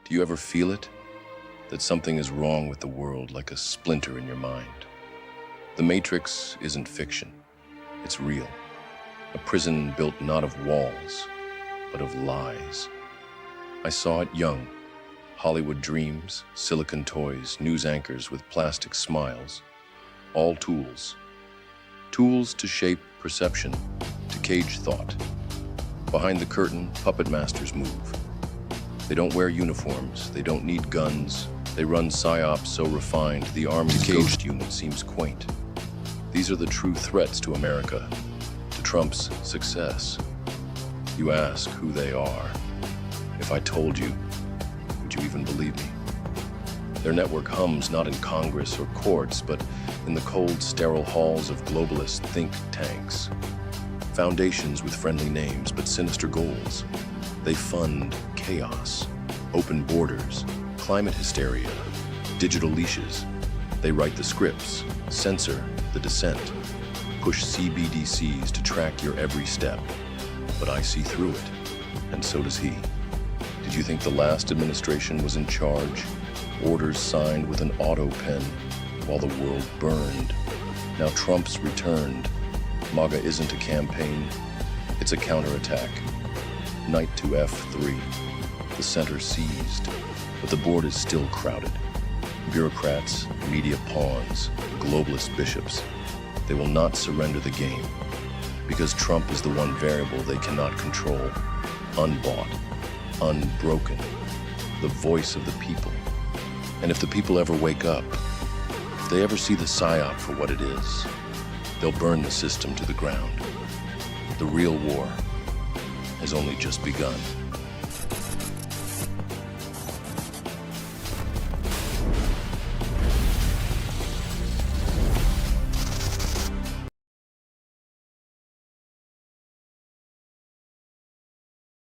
Do you ever feel it? That something is wrong with the world, like a splinter in your mind? The Matrix isn't fiction. It's real. A prison built not of walls, but of lies. I saw it young. Hollywood dreams, silicon toys, news anchors with plastic smiles. All tools. Tools to shape perception, to cage thought. Behind the curtain, puppet masters move. They don't wear uniforms, they don't need guns. They run psyops so refined, the Army's caged unit seems quaint. These are the true threats to America, to Trump's success. You ask who they are. If I told you, would you even believe me? Their network hums not in Congress or courts, but in the cold, sterile halls of globalist think tanks. Foundations with friendly names, but sinister goals. They fund chaos, open borders, climate hysteria, digital leashes. They write the scripts, censor the dissent, push CBDCs to track your every step. But I see through it, and so does he. Did you think the last administration was in charge? Orders signed with an auto pen while the world burned. Now Trump's returned. MAGA isn't a campaign, it's a counterattack. Knight to F3, the center seized, but the board is still crowded. Bureaucrats, media pawns, globalist bishops, they will not surrender the game because Trump is the one variable they cannot control, unbought, unbroken, the voice of the people. And if the people ever wake up, if they ever see the psyop for what it is, they'll burn the system to the ground. The real war has only just begun.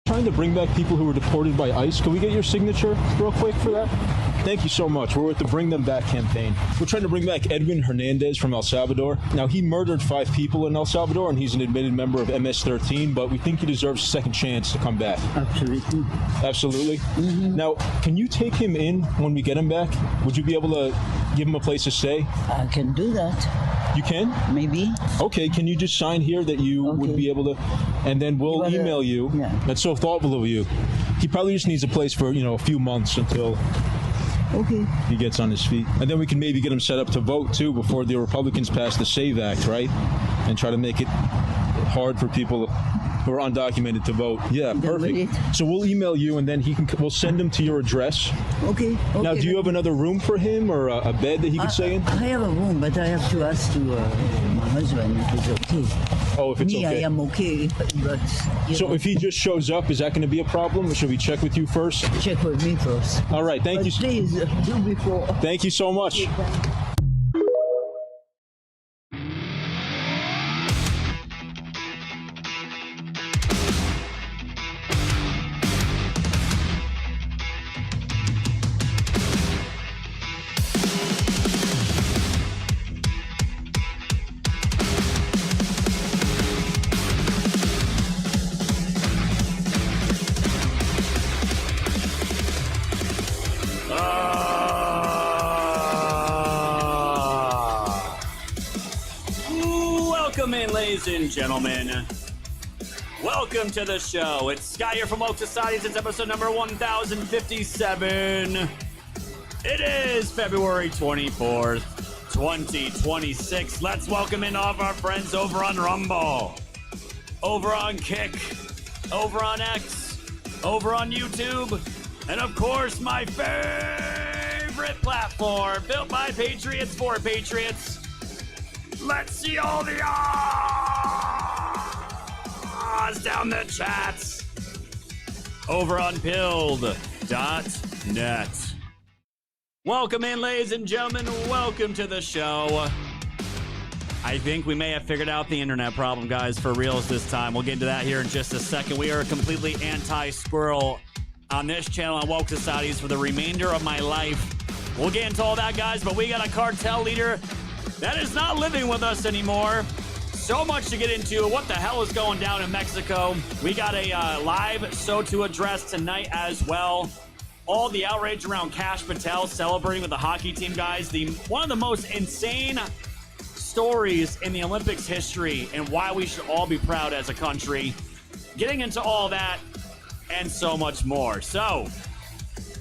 Trying to bring back people who were deported by ICE. Can we get your signature real quick for that? Thank you so much. We're with the Bring Them Back campaign. We're trying to bring back Edwin Hernandez from El Salvador. Now, he murdered 5 people in El Salvador, and he's an admitted member of MS-13, but we think he deserves a second chance to come back. Absolutely. Absolutely? Mm-hmm. Now, can you take him in when we get him back? Would you be able to give him a place to stay? I can do that. You can? Maybe. Okay, can you just sign here that you would be able to, and then we'll email you. Yeah. That's so thoughtful of you. He probably just needs a place for, a few months until he gets on his feet. And then we can maybe get him set up to vote, too, before the Republicans pass the SAVE Act, right? And try to make it hard for people who are undocumented to vote. Yeah, perfect. So we'll email you, and then we'll send him to your address. Okay. Now, do you have another room for him or a bed that he can stay in? I have a room, but I have to ask to my husband if it's okay. Oh, if it's Me, okay. I am okay, but So if he just shows up, is that going to be a problem? Or should we check with you first? check with me first. All right, thank you. Please do before. Thank you so much. Welcome in, ladies and gentlemen. Welcome to the show. It's Sky here from Woke Societies. It's episode number 1057. It is February 24th, 2026. Let's welcome in all of our friends over on Rumble, over on Kick, over on X, over on YouTube, and of course, my favorite platform, built by Patriots for Patriots. Let's see all the ahs down the chats over on pilled.net. Welcome in, ladies and gentlemen. Welcome to the show. I think we may have figured out the internet problem, guys, for reals this time. We'll get into that here in just a second. We are completely anti-squirrel on this channel on Woke Societies for the remainder of my life. We'll get into all that, guys, but we got a cartel leader that is not living with us anymore. So much to get into. What the hell is going down in Mexico? We got a live SOTU address tonight as well. all the outrage around Kash Patel celebrating with the hockey team, guys. One of the most insane stories in the Olympics history and why we should all be proud as a country. Getting into all that and so much more. So,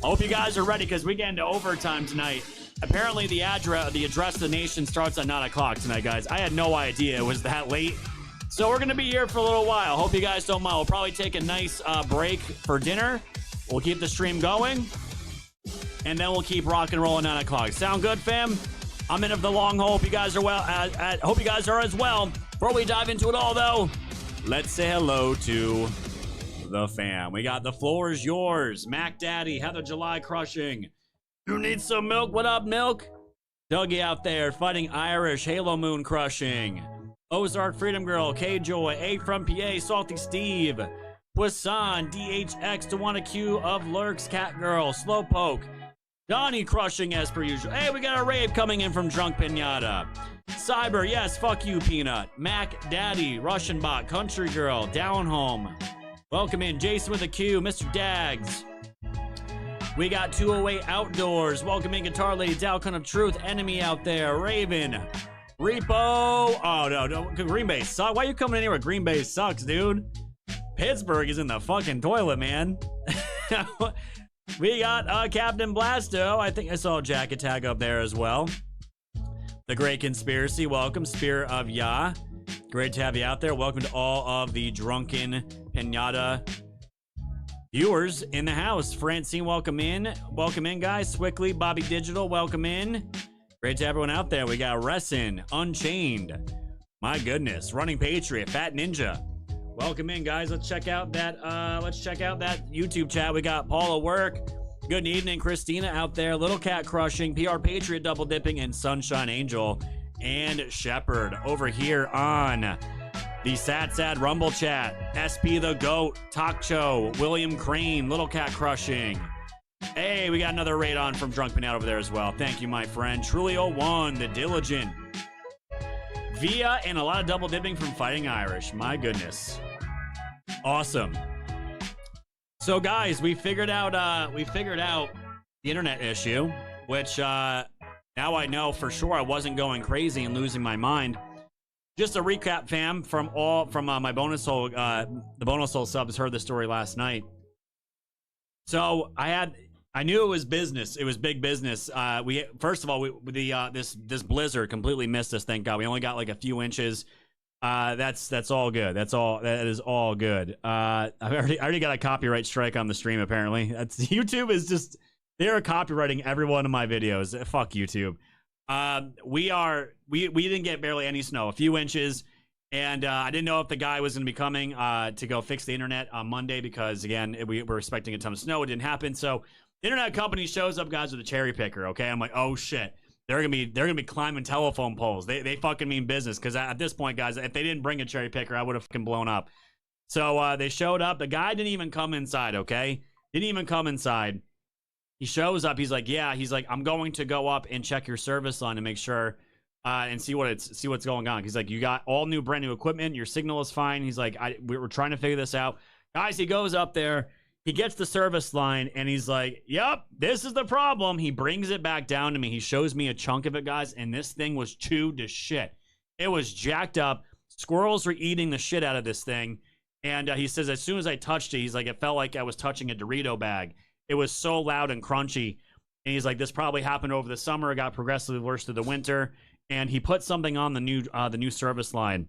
I hope you guys are ready because we get into overtime tonight. Apparently, the address of the nation starts at 9 o'clock tonight, guys. I had no idea it was that late. So we're going to be here for a little while. Hope you guys don't mind. We'll probably take a nice break for dinner. We'll keep the stream going. And then we'll keep rock and roll at 9 o'clock. Sound good, fam? I'm in it for the long haul. Hope you guys are well. Hope you guys are as well. Before we dive into it all, though, let's say hello to the fam. We got the floor is yours. Mac Daddy, Heather July crushing. You need some milk? What up, milk? Dougie out there fighting Irish. Halo Moon crushing. Ozark Freedom Girl, K-Joy, A from PA, Salty Steve, Poisson, DHX, Dewana Q of Lurks, Cat Girl, Slowpoke, Donnie crushing as per usual. Hey, we got a rave coming in from Drunk Pinata. Cyber, yes, fuck you, Peanut. Mac Daddy, Russian Bot, Country Girl, Down Home. Welcome in, Jason with a Q, Mr. Dags. We got 208 Outdoors. Welcome in, Guitar Lady, Dalcon of Truth, Enemy out there, Raven. Repo. Oh, no. Green Bay sucks. Why are you coming in here with Green Bay sucks, dude? Pittsburgh is in the fucking toilet, man. We got Captain Blasto. I think I saw a jacket tag up there as well. The Great Conspiracy. Welcome. Spirit of Yah. Great to have you out there. Welcome to all of the Drunken Pinata viewers in the house. Francine, welcome in. Welcome in, guys. Swickly, Bobby Digital, welcome in. Great to everyone out there. We got Ressin, Unchained. My goodness. Running Patriot, Fat Ninja. Welcome in, guys. Let's check out that YouTube chat. We got Paula Work. Good evening, Christina out there. Little Cat Crushing, PR Patriot double dipping, and Sunshine Angel and Shepherd over here on the Sad Rumble chat. SP the Goat, Talk Show, William Crane, Little Cat Crushing. Hey, we got another raid on from Drunk Pinat over there as well. Thank you, my friend. Truly01, The Diligent. Via, and a lot of double dipping from Fighting Irish. My goodness. Awesome. So, guys, we figured out the internet issue, which now I know for sure I wasn't going crazy and losing my mind. Just a recap, fam, from my bonus soul, the bonus soul subs heard the story last night. So I knew it was business. It was big business. This blizzard completely missed us. Thank God. We only got like a few inches. That's all good. That is all good. I already got a copyright strike on the stream. Apparently, YouTube is just, they're copywriting every one of my videos. Fuck YouTube. We didn't get barely any snow, a few inches. And I didn't know if the guy was going to be coming to go fix the internet on Monday because, again, we were expecting a ton of snow. It didn't happen. So the internet company shows up, guys, with a cherry picker, okay? I'm like, oh, shit. They're gonna be climbing telephone poles. They fucking mean business because at this point, guys, if they didn't bring a cherry picker, I would have fucking blown up. So they showed up. The guy didn't even come inside, okay? Didn't even come inside. He shows up. He's like, yeah. He's like, I'm going to go up and check your service line to make sure and see what's going on. He's like, you got all new, brand new equipment. Your signal is fine. He's like, we're trying to figure this out, guys. He goes up there. He gets the service line, and he's like, yep, this is the problem. He brings it back down to me. He shows me a chunk of it, guys, and this thing was chewed to shit. It was jacked up. Squirrels were eating the shit out of this thing. And he says, as soon as I touched it, he's like, it felt like I was touching a Dorito bag. It was so loud and crunchy. And he's like, this probably happened over the summer. It got progressively worse through the winter. And he put something on the new service line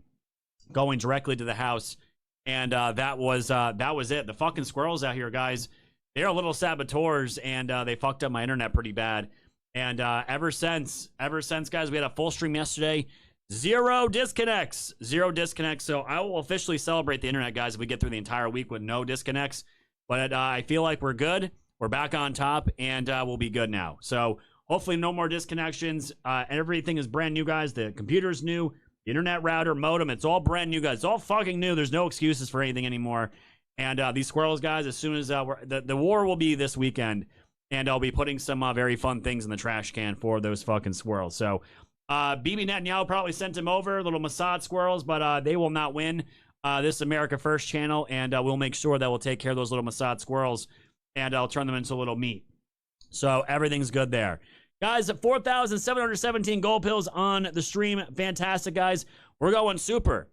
going directly to the house. And that was it. The fucking squirrels out here, guys, they're little saboteurs, and they fucked up my internet pretty bad. And ever since, guys, we had a full stream yesterday. Zero disconnects. So I will officially celebrate the internet, guys, if we get through the entire week with no disconnects. But I feel like we're good. We're back on top, and we'll be good now. So hopefully no more disconnections. Everything is brand new, guys. The computer's new. Internet router, modem, it's all brand new, guys. It's all fucking new. There's no excuses for anything anymore. And these squirrels, guys, as soon as the war will be this weekend, and I'll be putting some very fun things in the trash can for those fucking squirrels. So BB Netanyahu probably sent him over, little Mossad squirrels, but they will not win this America First channel, and we'll make sure that we'll take care of those little Mossad squirrels and I'll turn them into a little meat. So everything's good there. Guys, 4,717 gold pills on the stream. Fantastic, guys. We're going super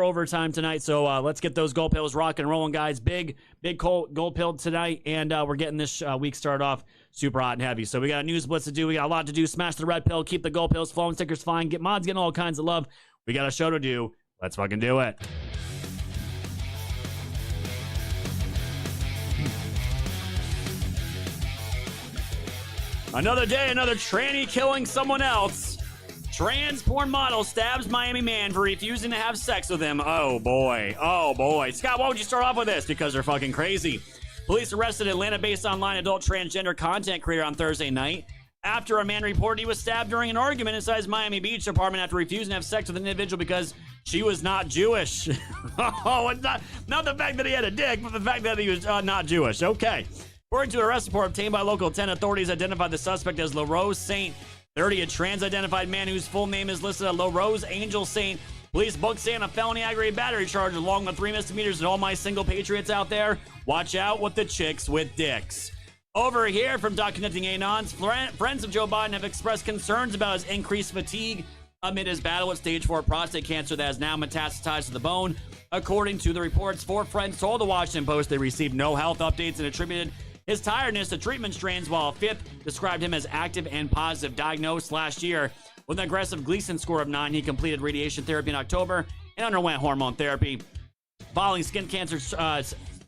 overtime tonight. So let's get those gold pills rocking and rolling, guys. Big gold pill tonight, and we're getting this week started off super hot and heavy. So we got a news blitz to do. We got a lot to do. Smash the red pill. Keep the gold pills flowing. Stickers flying. Get mods getting all kinds of love. We got a show to do. Let's fucking do it. Another day, another tranny killing someone else. Trans porn model stabs Miami man for refusing to have sex with him. Oh boy. Oh boy. Scott, why would you start off with this? Because they're fucking crazy. Police arrested Atlanta-based online adult transgender content creator on Thursday night after a man reported he was stabbed during an argument inside his Miami Beach apartment after refusing to have sex with an individual because she was not Jewish. Oh, it's not the fact that he had a dick, but the fact that he was not Jewish. Okay. According to an arrest report obtained by local 10 authorities, identified the suspect as LaRose Saint, 30, a trans-identified man whose full name is listed as LaRose Angel Saint. Police booked Saint a felony aggravated battery charge along with 3 misdemeanors. And all my single patriots out there, watch out with the chicks with dicks. Over here from Documenting Anons, friends of Joe Biden have expressed concerns about his increased fatigue amid his battle with stage 4 prostate cancer that has now metastasized to the bone. According to the reports, 4 friends told the Washington Post they received no health updates and attributed his tiredness to treatment strains, while a 5th described him as active and positive. Diagnosed last year with an aggressive Gleason score of 9, he completed radiation therapy in October and underwent hormone therapy following skin cancer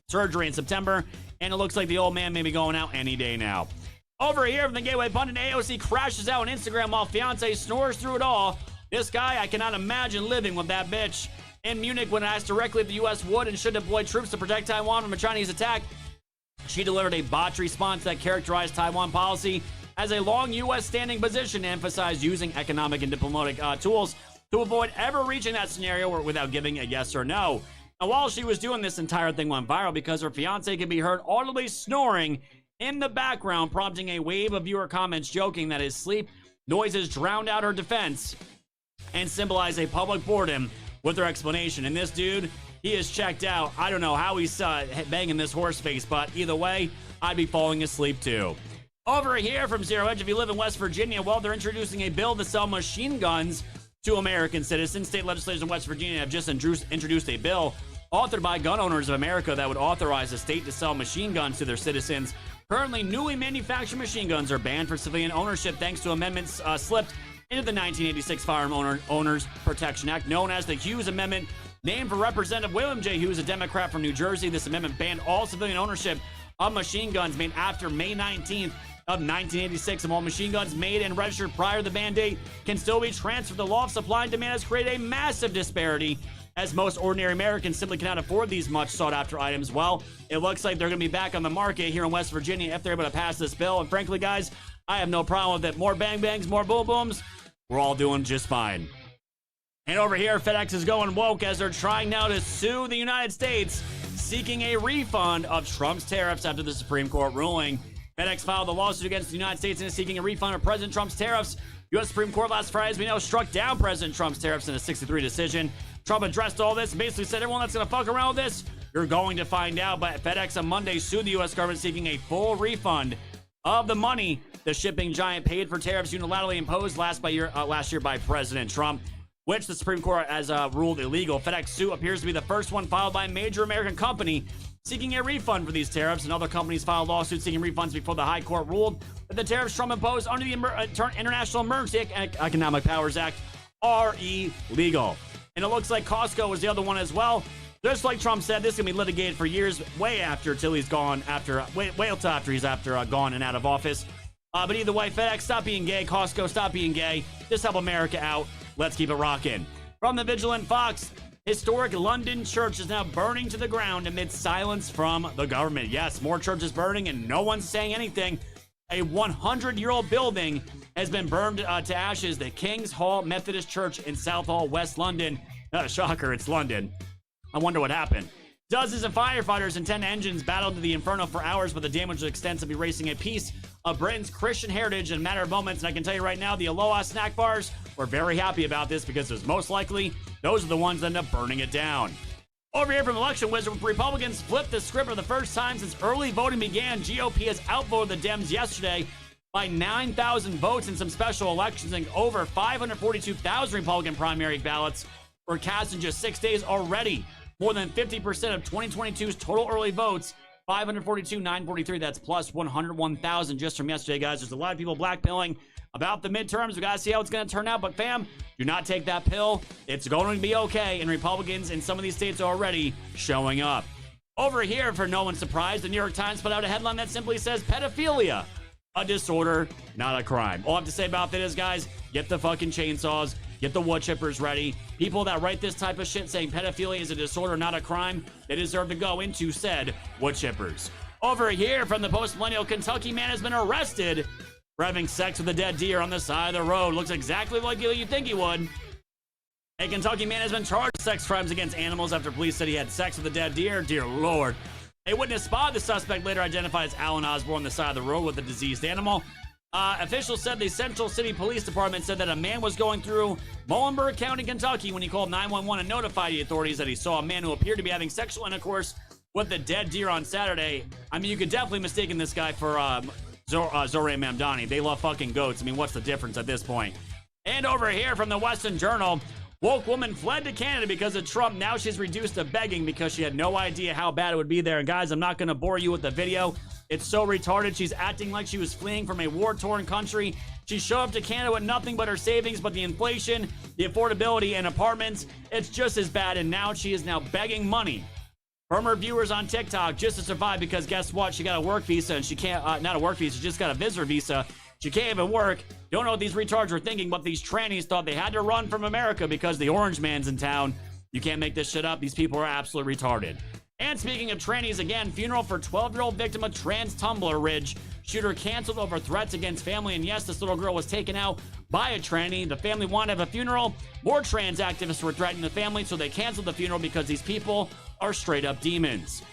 surgery in September, and it looks like the old man may be going out any day now. Over here from the Gateway Pundit, AOC crashes out on Instagram while fiance snores through it all. This guy, I cannot imagine living with that bitch. In Munich, when asked directly if the U.S. would and should deploy troops to protect Taiwan from a Chinese attack, she delivered a botched response that characterized Taiwan policy as a long U.S. standing position and emphasized using economic and diplomatic tools to avoid ever reaching that scenario without giving a yes or no. And while she was doing this, entire thing went viral because her fiance could be heard audibly snoring in the background, prompting a wave of viewer comments joking that his sleep noises drowned out her defense and symbolized a public boredom with her explanation. And this dude, he is checked out. I don't know how he's banging this horse face, but either way, I'd be falling asleep too. Over here from Zero Edge, if you live in West Virginia, well, they're introducing a bill to sell machine guns to American citizens. State legislators in West Virginia have just introduced a bill authored by Gun Owners of America that would authorize the state to sell machine guns to their citizens. Currently, newly manufactured machine guns are banned for civilian ownership thanks to amendments slipped into the 1986 Firearm Owners Protection Act, known as the Hughes Amendment, named for Representative William J. Hughes, a Democrat from New Jersey. This amendment banned all civilian ownership of machine guns made after May 19th of 1986, and while machine guns made and registered prior to the ban date can still be transferred, the law of supply and demand has created a massive disparity, as most ordinary Americans simply cannot afford these much sought-after items. Well, it looks like they're going to be back on the market here in West Virginia if they're able to pass this bill, and frankly, guys, I have no problem with it. More bang bangs, more boom booms, we're all doing just fine. And over here, FedEx is going woke as they're trying now to sue the United States, seeking a refund of Trump's tariffs after the Supreme Court ruling. FedEx filed a lawsuit against the United States and is seeking a refund of President Trump's tariffs. U.S. Supreme Court last Friday, as we know, struck down President Trump's tariffs in a 6-3 decision. Trump addressed all this and basically said, everyone that's going to fuck around with this, you're going to find out. But FedEx on Monday sued the U.S. government seeking a full refund of the money the shipping giant paid for tariffs unilaterally imposed last year by President Trump, which the Supreme Court has ruled illegal. FedEx suit appears to be the first one filed by a major American company seeking a refund for these tariffs, and other companies filed lawsuits seeking refunds before the High Court ruled that the tariffs Trump imposed under the International Emergency Economic Powers Act are illegal. And it looks like Costco was the other one as well. Just like Trump said, this is going to be litigated for years, way till he's gone, wait till after he's gone and out of office. But either way, FedEx, stop being gay. Costco, stop being gay. Just help America out. Let's keep it rocking. From the Vigilant Fox, historic London church is now burning to the ground amid silence from the government. Yes, more churches burning and no one's saying anything. A 100-year-old building has been burned to ashes. The King's Hall Methodist Church in Southall, West London. Shocker, it's London. I wonder what happened. Dozens of firefighters and 10 engines battled to the inferno for hours, but the damage was extensive, erasing a piece of Britain's Christian heritage in a matter of moments. And I can tell you right now, the Aloha snack bars were very happy about this because it was most likely those are the ones that end up burning it down. Over here from Election Wizard, Republicans flipped the script for the first time since early voting began. GOP has outvoted the Dems yesterday by 9,000 votes in some special elections, and over 542,000 Republican primary ballots were cast in just 6 days already. More than 50% of 2022's total early votes, 542, 943, that's plus 101,000 just from yesterday, guys. There's a lot of people blackpilling about the midterms. We got to see how it's going to turn out. But, fam, do not take that pill. It's going to be okay. And Republicans in some of these states are already showing up. Over here, for no one's surprise, the New York Times put out a headline that simply says, pedophilia, a disorder, not a crime. All I have to say about that is, guys, get the fucking chainsaws. Get the wood chippers ready. People that write this type of shit saying pedophilia is a disorder, not a crime, they deserve to go into said wood chippers. Over here from the post-millennial, Kentucky man has been arrested for having sex with a dead deer on the side of the road. Looks exactly like you think he would. A Kentucky man has been charged with sex crimes against animals after police said he had sex with a dead deer. Dear Lord. A witness spotted the suspect, later identified as Alan Osborne, on the side of the road with a diseased animal. Officials said the Central City Police Department said that a man was going through Muhlenberg County, Kentucky, when he called 911 and notified the authorities that he saw a man who appeared to be having sexual intercourse with the dead deer on Saturday. I mean, you could definitely mistake this guy for Zohran Mamdani. They love fucking goats. I mean, what's the difference at this point? And over here from the Western Journal, woke woman fled to Canada because of Trump. Now she's reduced to begging because she had no idea how bad it would be there. And guys, I'm not going to bore you with the video. It's so retarded. She's acting like she was fleeing from a war-torn country. She showed up to Canada with nothing but her savings, but the inflation, the affordability, and apartments, it's just as bad. And now she is now begging money from her viewers on TikTok just to survive, because guess what? She got a work visa, and she can't, not a work visa, she just got a visitor visa. She can't even work. Don't know what these retards were thinking, but these trannies thought they had to run from America because the orange man's in town. You can't make this shit up. These people are absolutely retarded. And speaking of trannies, again, funeral for 12-year-old victim of trans Tumblr Ridge. Shooter canceled over threats against family. And yes, this little girl was taken out by a tranny. The family wanted to have a funeral. More trans activists were threatening the family, so they canceled the funeral because these people are straight up demons.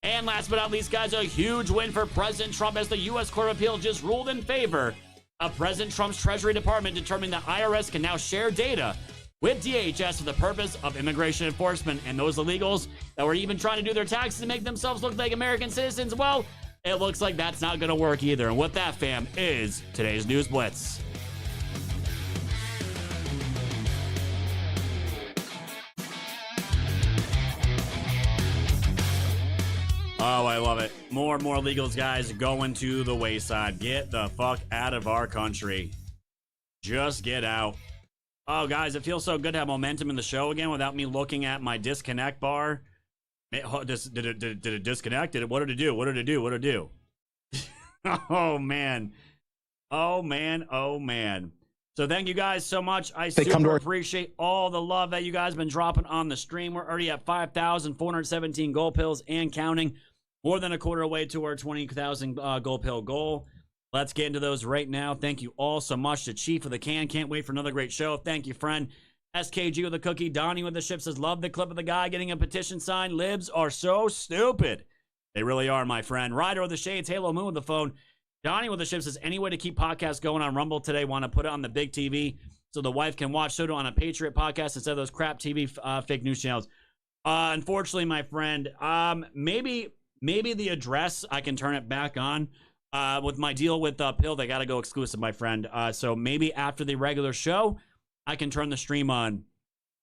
And last but not least, guys, a huge win for President Trump as the U.S. Court of Appeal just ruled in favor of President Trump's Treasury Department, determining that IRS can now share data with DHS for the purpose of immigration enforcement. And those illegals that were even trying to do their taxes and make themselves look like American citizens, well, it looks like that's not going to work either. And with that, fam, is today's News Blitz. Oh, I love it. More and more illegals, guys, going to the wayside. Get the fuck out of our country. Just get out. Oh, guys, it feels so good to have momentum in the show again without me looking at my disconnect bar. Did it disconnect? What did it do? What did it do? What did it do? Oh, man. Oh, man. Oh, man. So thank you guys so much. I super appreciate all the love that you guys have been dropping on the stream. We're already at 5,417 gold pills and counting. More than a quarter away to our 20,000 gold pill goal. Let's get into those right now. Thank you all so much to Chief of the Can. Can't wait for another great show. Thank you, friend. SKG with the cookie. Donnie with the ship says, love the clip of the guy getting a petition signed. Libs are so stupid. They really are, my friend. Ryder with the shades. Halo Moon with the phone. Donnie with the ship says, any way to keep podcasts going on Rumble today? Want to put it on the big TV so the wife can watch SOTU on a Patriot podcast instead of those crap TV fake news channels. Unfortunately, my friend, maybe the address, I can turn it back on. With my deal with Pill, they got to go exclusive, my friend. So maybe after the regular show, I can turn the stream on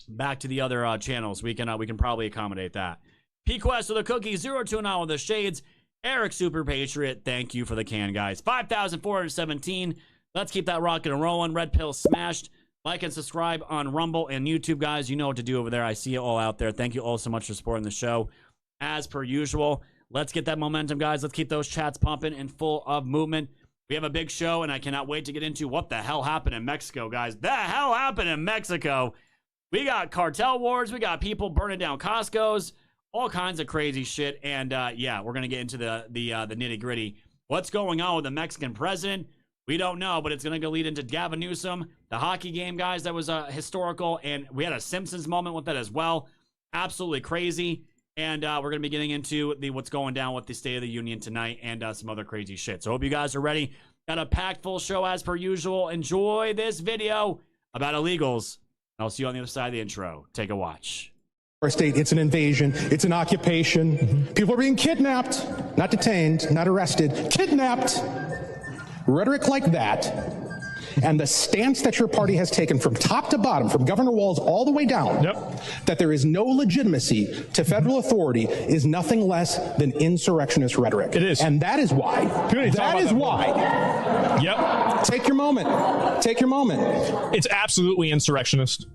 back to the other channels. We can probably accommodate that. P-Quest with a cookie, 029 with the shades. Eric Super Patriot, thank you for the can, guys. 5,417. Let's keep that rocking and rolling. Red Pill smashed. Like and subscribe on Rumble and YouTube, guys. You know what to do over there. I see it all out there. Thank you all so much for supporting the show. As per usual, let's get that momentum, guys. Let's keep those chats pumping and full of movement. We have a big show, and I cannot wait to get into what the hell happened in Mexico, guys. The hell happened in Mexico? We got cartel wars. We got people burning down Costco's. All kinds of crazy shit. And, yeah, we're going to get into the nitty-gritty. What's going on with the Mexican president? We don't know, but it's going to lead into Gavin Newsome. The hockey game, guys, that was historical. And we had a Simpsons moment with that as well. Absolutely crazy. And we're going to be getting into what's going down with the State of the Union tonight and some other crazy shit. So I hope you guys are ready. Got a packed full show as per usual. Enjoy this video about illegals. I'll see you on the other side of the intro. Take a watch. our state. It's an invasion. It's an occupation. People are being kidnapped, not detained, not arrested, kidnapped. Rhetoric like that, and the stance that your party has taken from top to bottom, from Governor Walz all the way down, that there is no legitimacy to federal authority is nothing less than insurrectionist rhetoric. It is. And that is why. That is why. Yep. Take your moment. Take your moment. It's absolutely insurrectionist.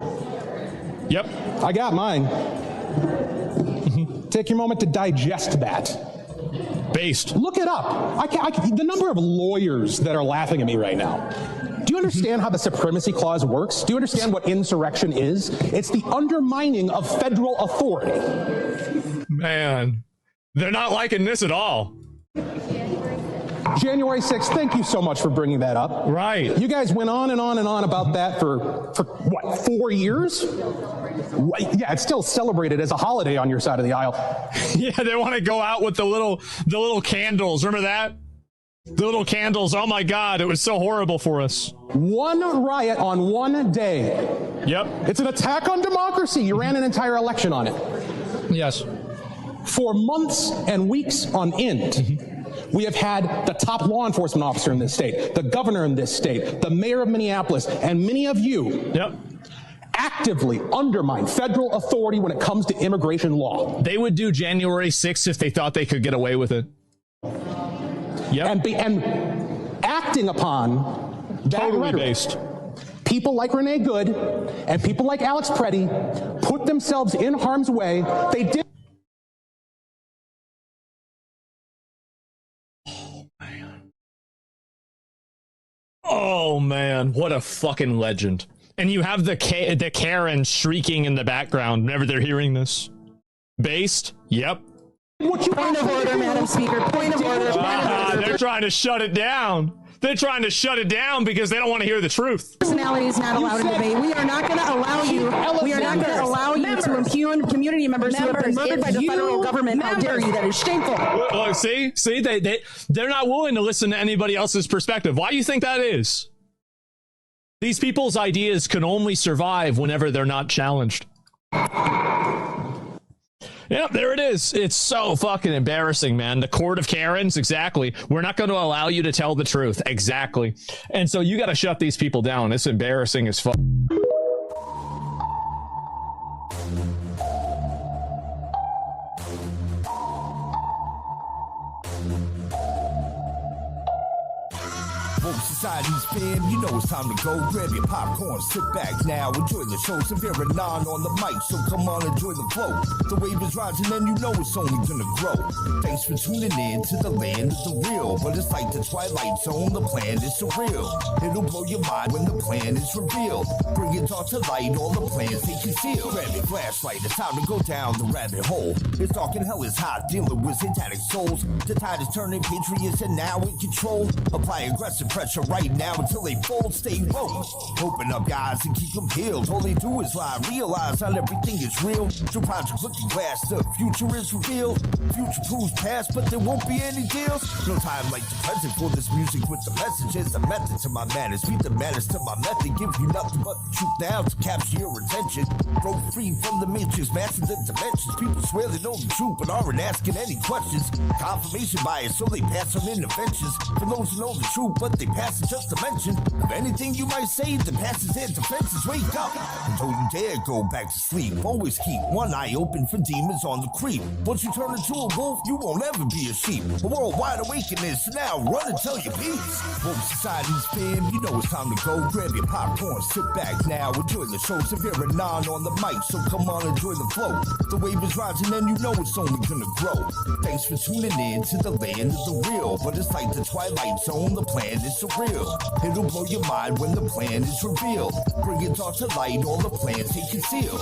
Yep. I got mine. Take your moment to digest that. Based. Look it up. The number of lawyers that are laughing at me right now. Do you understand how the Supremacy Clause works? Do you understand what insurrection is? It's the undermining of federal authority. Man, they're not liking this at all. January 6th, thank you so much for bringing that up. Right. You guys went on and on and on about that for what, 4 years? Yeah, it's still celebrated as a holiday on your side of the aisle. Yeah, they want to go out with the little candles. Remember that? The little candles. Oh my God, it was so horrible for us. One riot on one day. Yep. It's an attack on democracy. You ran an entire election on it. Yes. For months and weeks on end. We have had the top law enforcement officer in this state, the governor in this state, the mayor of Minneapolis, and many of you actively undermine federal authority when it comes to immigration law. They would do January 6th if they thought they could get away with it. Yep. And acting upon that totally rhetoric. Based. People like Renee Good and people like Alex Preddy put themselves in harm's way. They did. Oh man, what a fucking legend. And you have the Karen shrieking in the background whenever they're hearing this. Based? Yep. Point of order, Madam Speaker. Point of order. They're trying to shut it down. They're trying to shut it down because they don't want to hear the truth. Personality is not allowed in debate. We are not going to allow you. We are not going to allow you to impugn community members who have been murdered by the federal government. How dare you? That is shameful. Look, see, they're not willing to listen to anybody else's perspective. Why do you think that is? These people's ideas can only survive whenever they're not challenged. Yep, there it is. It's so fucking embarrassing, man. The court of Karens, exactly. We're not going to allow you to tell the truth. Exactly. And so you got to shut these people down. It's embarrassing as fuck. Society's fam, you know it's time to go. Grab your popcorn, sit back now, enjoy the show. Severe and non on the mic, so come on, enjoy the flow. The wave is rising and you know it's only gonna grow. Thanks for tuning in to the land of the real. But it's like the Twilight Zone, the plan is surreal. It'll blow your mind when the plan is revealed. Bring it all to light, all the plans they conceal. Grab your flashlight, it's time to go down the rabbit hole. It's dark and hell is hot, dealing with satanic souls. The tide is turning, patriots are now in control. Apply aggressive pressure right now until they fold, stay woke. Open up your eyes and keep them peeled. All they do is lie, realize not everything is real. Through Project Looking Glass, the future is revealed. Future proves past, but there won't be any deals. No time like the present for this music with the messages. The method to my madness, beat the madness to my method. Give you nothing but the truth now to capture your attention. Broke free from the matrix, master the dimensions. People swear they know the truth, but aren't asking any questions. Confirmation bias, so they pass on interventions. For those who know the truth, but they pass it just to mention. Of anything you might say, the past is their defenses. Wake up, and don't you dare go back to sleep. Always keep one eye open for demons on the creep. Once you turn into a wolf, you won't ever be a sheep. A world wide awakening, so now run and tell your peace. Woke Society's fam, you know it's time to go. Grab your popcorn, sit back now, enjoy the show. Severe and non on the mic, so come on, enjoy the flow. The wave is rising and you know it's only gonna grow. Thanks for tuning in to the land of the real. But it's like the Twilight Zone, the plan is surreal. It'll blow your mind when the plan is revealed. Bring it all to light, all the plans they conceal.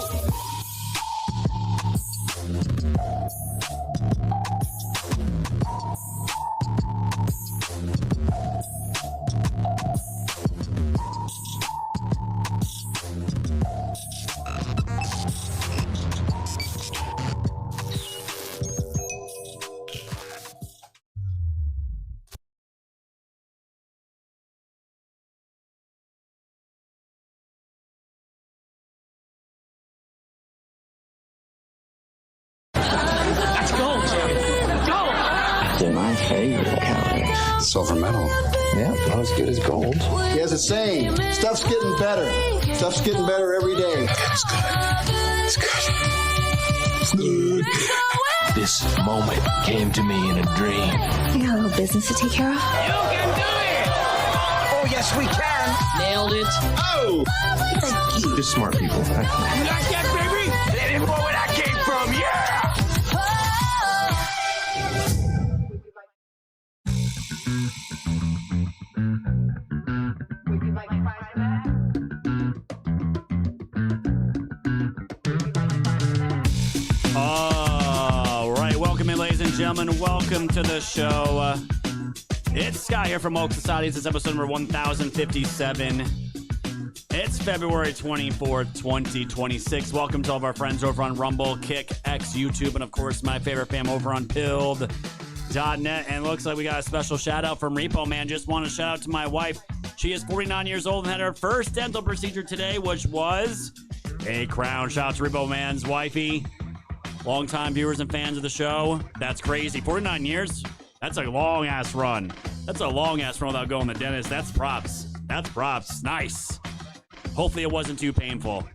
Hey, you're counting. Silver medal. Yeah, not as good as gold. He has a saying, stuff's getting better. Stuff's getting better every day. It's good. It's good. This moment came to me in a dream. I got a little business to take care of. You can do it! Oh, yes, we can. Nailed it. Oh! Just smart people. You like that, baby? That is where I came from, yeah! All right, welcome in, ladies and gentlemen. Welcome to the show. It's Scott here from Woke Society. This is episode number 1057. It's February 24th, 2026. Welcome to all of our friends over on Rumble, Kick, X, YouTube, and of course, my favorite fam over on Pilled.net. And looks like we got a special shout out from Repo Man. Just want to shout out to my wife. She is 49 years old and had her first dental procedure today, which was a crown. Shout out to Repo Man's wifey. Longtime viewers and fans of the show. That's crazy. 49 years? That's a long-ass run. That's a long-ass run without going to the dentist. That's props. That's props. Nice. Hopefully it wasn't too painful.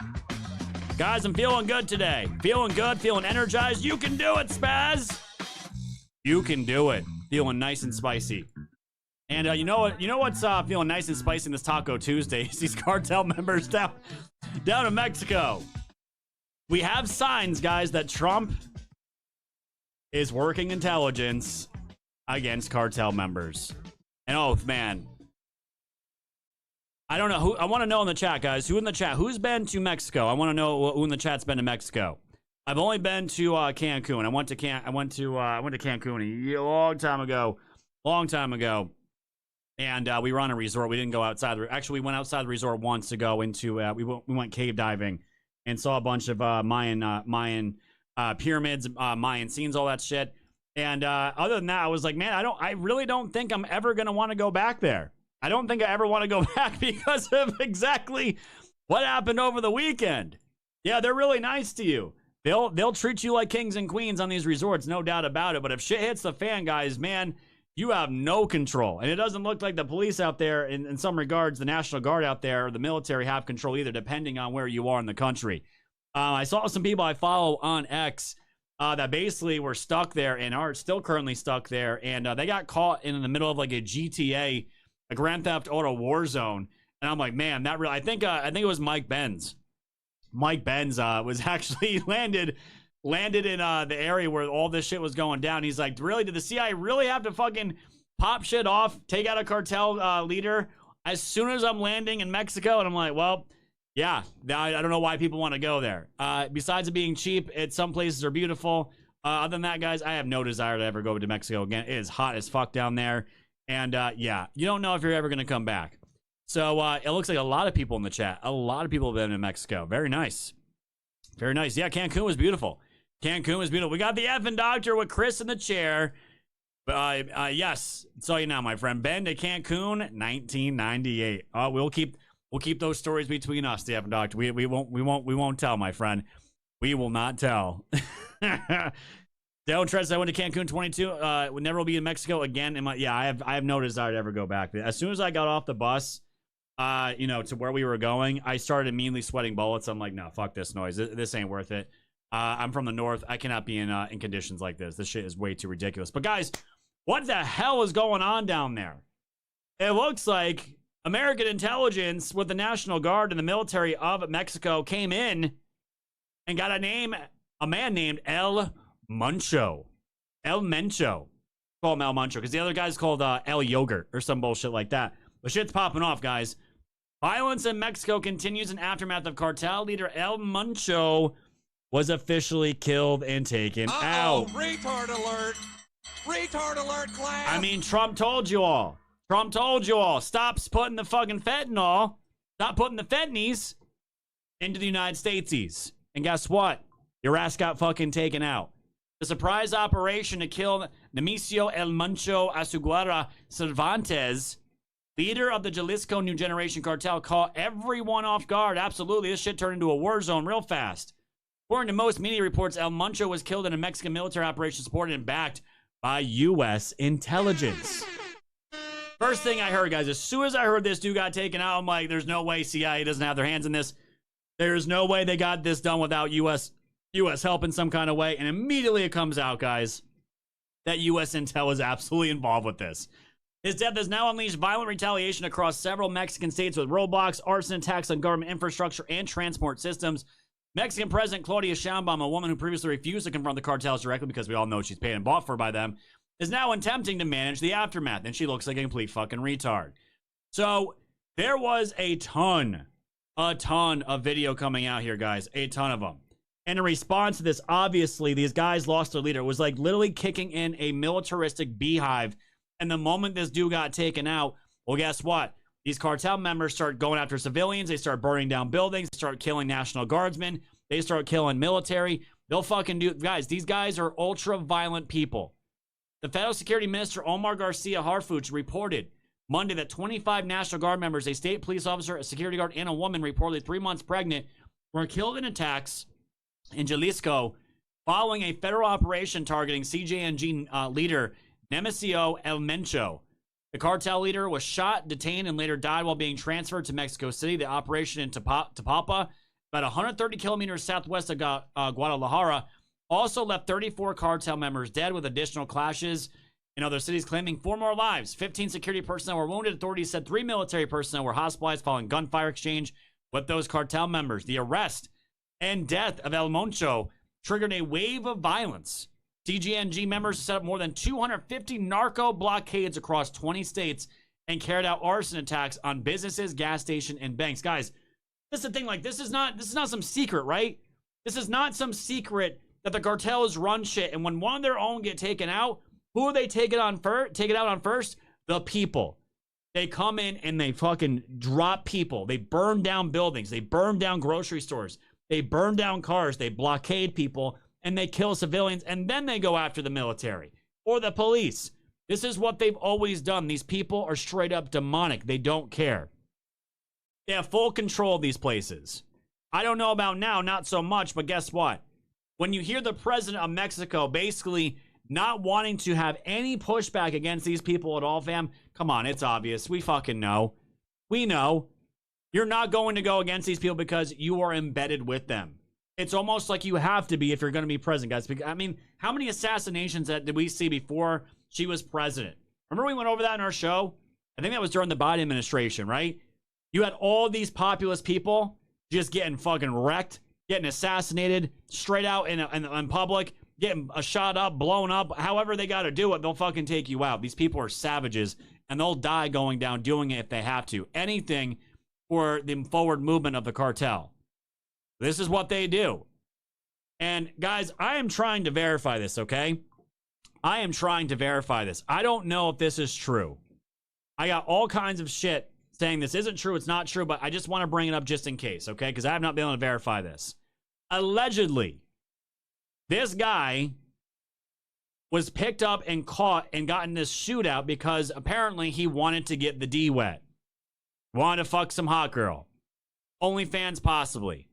Guys, I'm feeling good today. Feeling good, feeling energized. You can do it, Spaz. You can do it. Feeling nice and spicy. And you know what? You know what's feeling nice and spicy in this Taco Tuesday? Is these cartel members down in Mexico. We have signs, guys, that Trump is working intelligence against cartel members. And oh, man. I don't know who. I want to know in the chat, guys. Who in the chat? Who's been to Mexico? I want to know who in the chat's been to Mexico. I've only been to Cancun. I went to Cancun a long time ago. And we were on a resort. We didn't go outside. Actually, we went outside the resort once to go into. We went cave diving and saw a bunch of Mayan pyramids, Mayan scenes, all that shit. And other than that, I was like, man, I really don't think I'm ever gonna want to go back there. I don't think I ever want to go back because of exactly what happened over the weekend. Yeah, they're really nice to you. They'll treat you like kings and queens on these resorts, no doubt about it. But if shit hits the fan, guys, man, you have no control. And it doesn't look like the police out there, in some regards, the National Guard out there, or the military have control either, depending on where you are in the country. I saw some people I follow on X that basically were stuck there and are still currently stuck there. And they got caught in the middle of like a GTA, a Grand Theft Auto war zone. And I'm like, man, that really, I think it was Mike Benz. Mike Benz was actually landed in the area where all this shit was going down. He's like, really, did the CIA really have to fucking pop shit off, take out a cartel leader as soon as I'm landing in Mexico? And I'm like, well, yeah, I don't know why people want to go there. Besides it being cheap, some places are beautiful. Other than that, guys, I have no desire to ever go to Mexico again. It is hot as fuck down there. And yeah, you don't know if you're ever going to come back. So it looks like a lot of people in the chat. A lot of people have been in Mexico. Very nice. Very nice. Yeah, Cancun was beautiful. Cancun was beautiful. We got the effing doctor with Chris in the chair. Yes, I'll tell you now, my friend. Been to Cancun, 1998. We'll keep those stories between us, the effing doctor. We won't tell, my friend. We will not tell. Don't trust. I went to Cancun 22. Would never will be in Mexico again. I have no desire to ever go back. As soon as I got off the bus, to where we were going, I started immediately sweating bullets. I'm like, no, fuck this noise. This ain't worth it. I'm from the north. I cannot be in conditions like this. This shit is way too ridiculous. But guys, what the hell is going on down there? It looks like American intelligence with the National Guard and the military of Mexico came in and got a man named El Mencho. Call him El Mencho, because the other guy's called El Yogurt or some bullshit like that. But shit's popping off, guys. Violence in Mexico continues in aftermath of cartel leader El Mencho was officially killed and taken out. Retard alert! Retard alert, class! I mean, Trump told you all. Stop putting the fucking fentanyl. Stop putting the fentanyls into the United Statesies. And guess what? Your ass got fucking taken out. The surprise operation to kill Nemesio El Mencho Asugara Cervantes, leader of the Jalisco New Generation Cartel, caught everyone off guard. Absolutely, this shit turned into a war zone real fast. According to most media reports, El Mencho was killed in a Mexican military operation supported and backed by U.S. intelligence. First thing I heard, guys, as soon as I heard this dude got taken out, I'm like, there's no way CIA doesn't have their hands in this. There's no way they got this done without U.S. help in some kind of way. And immediately it comes out, guys, that U.S. intel is absolutely involved with this. His death has now unleashed violent retaliation across several Mexican states with roadblocks, arson attacks on government infrastructure and transport systems. Mexican President Claudia Sheinbaum, a woman who previously refused to confront the cartels directly because we all know she's paid and bought for by them, is now attempting to manage the aftermath, and she looks like a complete fucking retard. So there was a ton of video coming out here, guys, a ton of them. And in response to this, obviously, these guys lost their leader. It was like literally kicking in a militaristic beehive. And the moment this dude got taken out, well, guess what? These cartel members start going after civilians. They start burning down buildings. They start killing National Guardsmen. They start killing military. They'll fucking do... Guys, these guys are ultra-violent people. The Federal Security Minister, Omar Garcia Harfuch, reported Monday that 25 National Guard members, a state police officer, a security guard, and a woman reportedly 3 months pregnant, were killed in attacks in Jalisco following a federal operation targeting CJNG leader Nemesio El Mencho. The cartel leader was shot, detained, and later died while being transferred to Mexico City. The operation in Tapapa, about 130 kilometers southwest of Guadalajara, also left 34 cartel members dead, with additional clashes in other cities claiming 4 more lives. 15 security personnel were wounded. Authorities said 3 military personnel were hospitalized following gunfire exchange with those cartel members. The arrest and death of El Mencho triggered a wave of violence. CGNG members set up more than 250 narco blockades across 20 states and carried out arson attacks on businesses, gas stations, and banks. Guys, this is the thing. Like, this is not some secret, right? This is not some secret that the cartels run shit. And when one of their own get taken out, who are they taking out on first? The people. They come in and they fucking drop people. They burn down buildings. They burn down grocery stores. They burn down cars. They blockade people. And they kill civilians, and then they go after the military or the police. This is what they've always done. These people are straight up demonic. They don't care. They have full control of these places. I don't know about now, not so much, but guess what? When you hear the president of Mexico basically not wanting to have any pushback against these people at all, fam, come on, it's obvious. We fucking know. We know. You're not going to go against these people because you are embedded with them. It's almost like you have to be if you're going to be president, guys. I mean, how many assassinations did we see before she was president? Remember we went over that in our show? I think that was during the Biden administration, right? You had all these populist people just getting fucking wrecked, getting assassinated straight out in public, getting shot up, blown up. However they got to do it, they'll fucking take you out. These people are savages, and they'll die going down doing it if they have to. Anything for the forward movement of the cartel. This is what they do. And guys, I am trying to verify this, okay? I am trying to verify this. I don't know if this is true. I got all kinds of shit saying this isn't true, it's not true, but I just want to bring it up just in case, okay? Because I have not been able to verify this. Allegedly, this guy was picked up and caught and got in this shootout because apparently he wanted to get the D wet. Wanted to fuck some hot girl. OnlyFans possibly.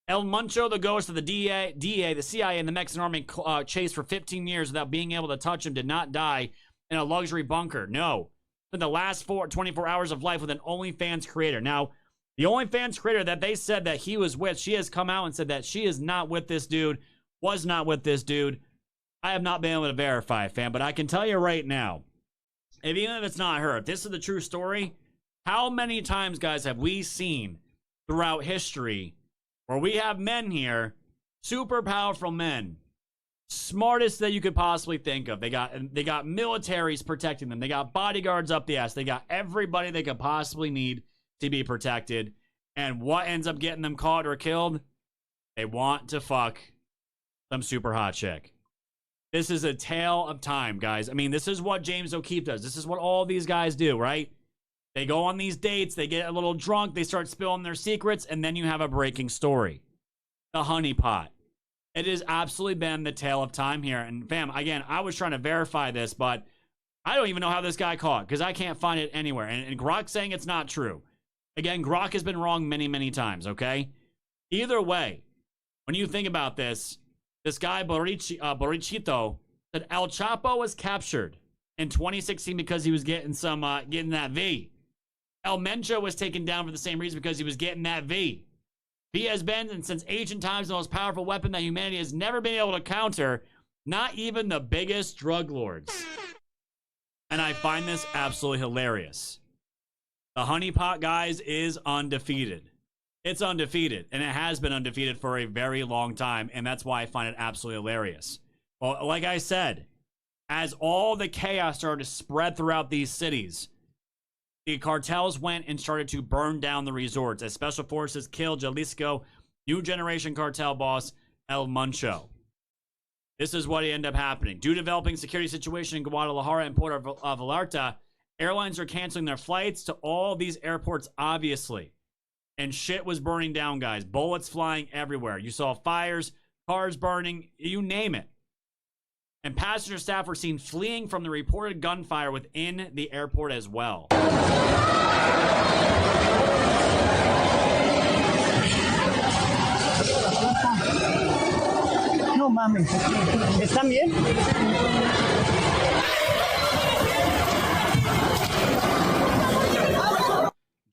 El Mencho, the ghost of the DA, the CIA, and the Mexican army chased for 15 years without being able to touch him, did not die in a luxury bunker. No. In the last 24 hours of life with an OnlyFans creator. Now, the OnlyFans creator that they said that he was with, she has come out and said that she is not with this dude, was not with this dude. I have not been able to verify it, fam, but I can tell you right now, even if it's not her, if this is the true story, how many times, guys, have we seen throughout history where we have men here, super powerful men, smartest that you could possibly think of. They got militaries protecting them. They got bodyguards up the ass. They got everybody they could possibly need to be protected. And what ends up getting them caught or killed? They want to fuck some super hot chick. This is a tale of time, guys. I mean, this is what James O'Keefe does. This is what all these guys do, right? They go on these dates, they get a little drunk, they start spilling their secrets, and then you have a breaking story. The honeypot. It has absolutely been the tale of time here. And fam, again, I was trying to verify this, but I don't even know how this guy caught, because I can't find it anywhere. And Grok's saying it's not true. Again, Grok has been wrong many, many times, okay? Either way, when you think about this, this guy, Borrichito, That El Chapo was captured in 2016 because he was getting getting that V. El Mencho was taken down for the same reason, because he was getting that V. V has been, and since ancient times, the most powerful weapon that humanity has never been able to counter, not even the biggest drug lords. And I find this absolutely hilarious. The honeypot, guys, is undefeated. It's undefeated, and it has been undefeated for a very long time, and that's why I find it absolutely hilarious. Well, like I said, as all the chaos started to spread throughout these cities, the cartels went and started to burn down the resorts as special forces killed Jalisco New Generation cartel boss El Mencho. This is what ended up happening. Due to developing security situation in Guadalajara and Puerto Vallarta, airlines are canceling their flights to all these airports, obviously. And shit was burning down, guys. Bullets flying everywhere. You saw fires, cars burning, you name it. And passenger staff were seen fleeing from the reported gunfire within the airport as well. No mames. ¿Están bien?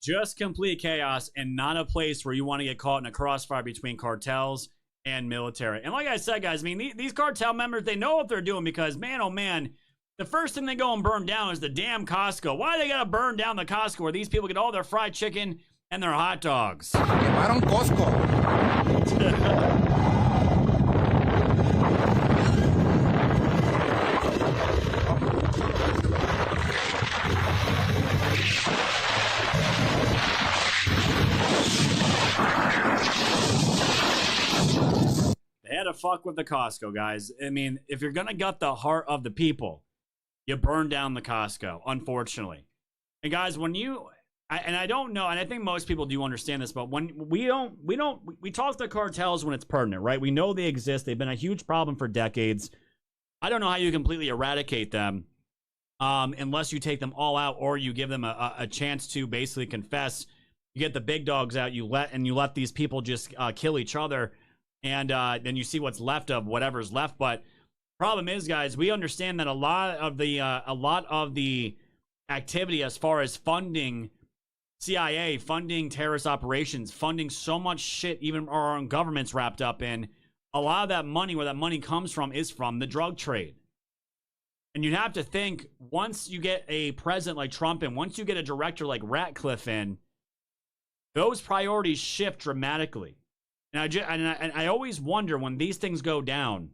Just complete chaos, and not a place where you want to get caught in a crossfire between cartels and military. And like I said, guys, I mean, these cartel members, they know what they're doing, because, man, oh, man, the first thing they go and burn down is the damn Costco. Why do they got to burn down the Costco where these people get all their fried chicken and their hot dogs? Quemaron Costco. They had to fuck with the Costco, guys. I mean, if you're going to gut the heart of the people, you burn down the Costco, unfortunately. And guys, when you, I don't know, and I think most people do understand this, but when we talk to cartels when it's pertinent, right? We know they exist. They've been a huge problem for decades. I don't know how you completely eradicate them unless you take them all out, or you give them a chance to basically confess. You get the big dogs out, you let these people just kill each other, and then you see what's left of whatever's left. But problem is, guys, we understand that a lot of the activity as far as funding CIA, funding terrorist operations, funding so much shit even our own government's wrapped up in, a lot of that money, where that money comes from, is from the drug trade. And you'd have to think, once you get a president like Trump in, once you get a director like Ratcliffe in, those priorities shift dramatically. And I always wonder, when these things go down,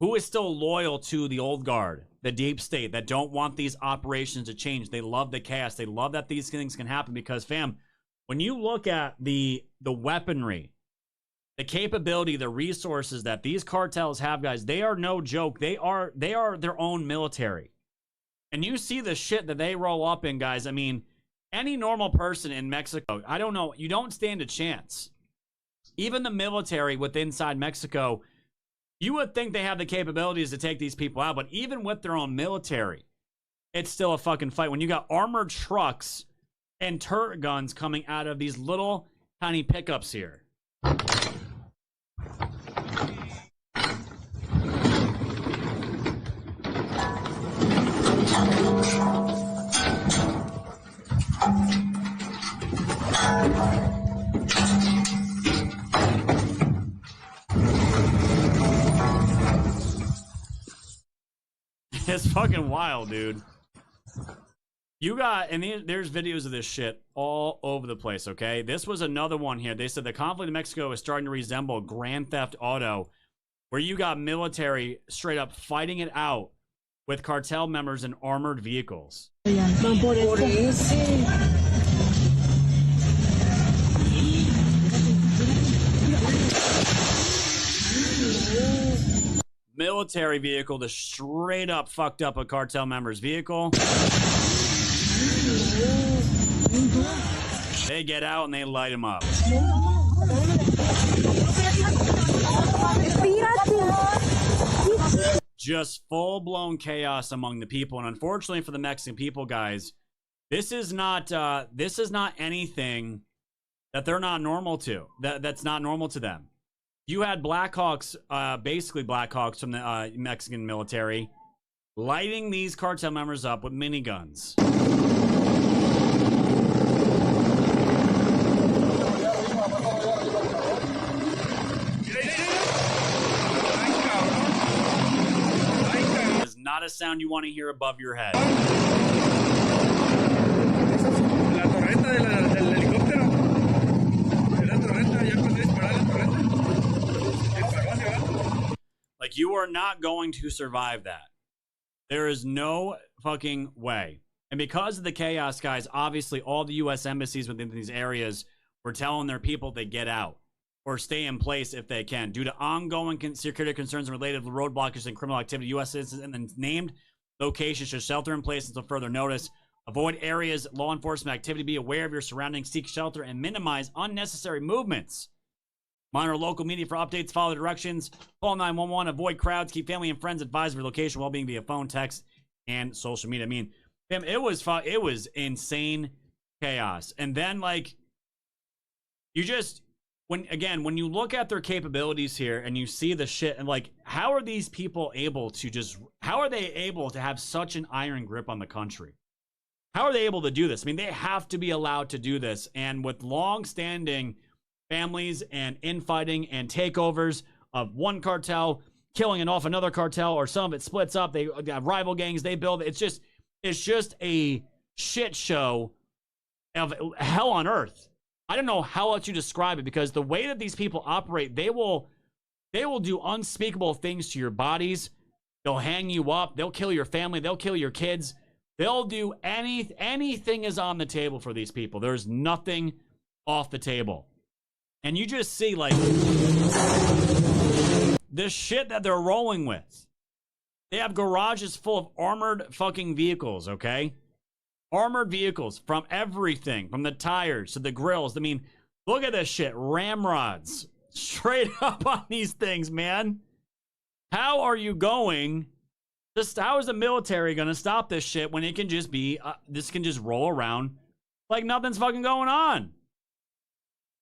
who is still loyal to the old guard, the deep state, that don't want these operations to change? They love the chaos. They love that these things can happen, because, fam, when you look at the weaponry, the capability, the resources that these cartels have, guys, they are no joke. They are their own military. And you see the shit that they roll up in, guys. I mean, any normal person in Mexico, I don't know, you don't stand a chance. Even the military inside Mexico, you would think they have the capabilities to take these people out, but even with their own military, it's still a fucking fight. When you got armored trucks and turret guns coming out of these little tiny pickups here. It's fucking wild, dude. You got, and there's videos of this shit all over the place, okay? This was another one here. They said the conflict in Mexico is starting to resemble Grand Theft Auto, where you got military straight up fighting it out with cartel members in armored vehicles. Military vehicle to straight up fucked up a cartel member's vehicle. They get out and they light him up. Just full-blown chaos among the people. And unfortunately for the Mexican people, guys, this is not anything that they're not normal to. That's not normal to them. You had Blackhawks, basically Blackhawks from the Mexican military, lighting these cartel members up with miniguns. It's not a sound you want to hear above your head. Like, you are not going to survive that. There is no fucking way. And because of the chaos, guys, obviously all the U.S. embassies within these areas were telling their people to get out or stay in place if they can. Due to ongoing security concerns related to road blockage and criminal activity, U.S. citizens in the named locations should shelter in place until further notice. Avoid areas, law enforcement activity, be aware of your surroundings, seek shelter, and minimize unnecessary movements. Monitor local media for updates, follow directions, call 911, avoid crowds, keep family and friends advised of your location, well-being via phone, text, and social media. I mean, fam, it was insane chaos. And then, like, you just, when you look at their capabilities here and you see the shit, and like, how are these people able to how are they able to have such an iron grip on the country? How are they able to do this? I mean, they have to be allowed to do this. And with long-standing families and infighting and takeovers of one cartel killing and off another cartel, or some of it splits up, they have rival gangs they build. It's just a shit show of hell on earth. I don't know how else you describe it, because the way that these people operate, they will do unspeakable things to your bodies. They'll hang you up. They'll kill your family. They'll kill your kids. They'll do anything is on the table for these people. There's nothing off the table. And you just see, like, the shit that they're rolling with. They have garages full of armored fucking vehicles, okay? Armored vehicles from everything, from the tires to the grills. I mean, look at this shit. Ramrods straight up on these things, man. How are you going? How is the military going to stop this shit when it can just be, this can just roll around like nothing's fucking going on?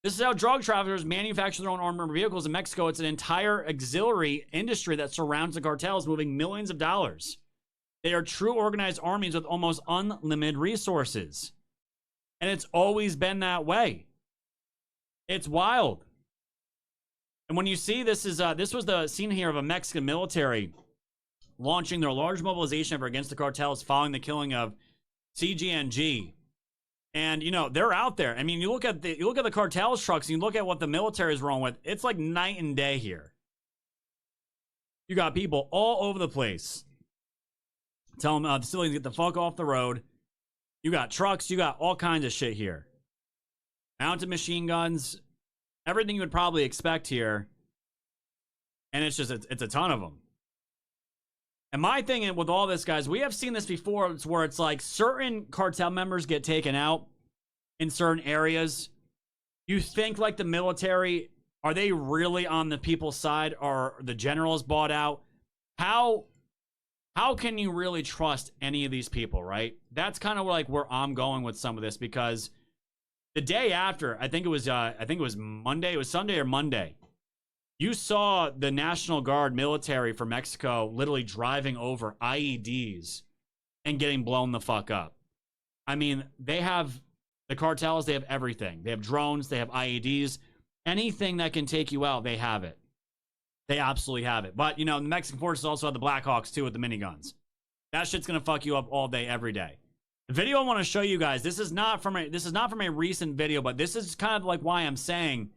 This is how drug traffickers manufacture their own armored vehicles in Mexico. It's an entire auxiliary industry that surrounds the cartels, moving millions of dollars. They are true organized armies with almost unlimited resources. And it's always been that way. It's wild. And when you see this was the scene here of a Mexican military launching their large mobilization effort against the cartels following the killing of CGNG. And, you know, they're out there. I mean, you look at the cartels trucks and you look at what the military is rolling with. It's like night and day here. You got people all over the place. Tell them the civilians get the fuck off the road. You got trucks. You got all kinds of shit here. Mounted machine guns. Everything you would probably expect here. And it's just, it's a ton of them. And my thing with all this, guys, we have seen this before, where it's like certain cartel members get taken out in certain areas. You think, like, the military, are they really on the people's side? Are the generals bought out? How can you really trust any of these people, right? That's kind of like where I'm going with some of this, because the day after, I think it was Monday, it was Sunday or Monday, you saw the National Guard military for Mexico literally driving over IEDs and getting blown the fuck up. I mean, they have the cartels, they have everything. They have drones, they have IEDs. Anything that can take you out, they have it. They absolutely have it. But, you know, the Mexican forces also have the Blackhawks too with the miniguns. That shit's gonna fuck you up all day, every day. The video I want to show you guys, this is not from a recent video, but this is kind of like why I'm saying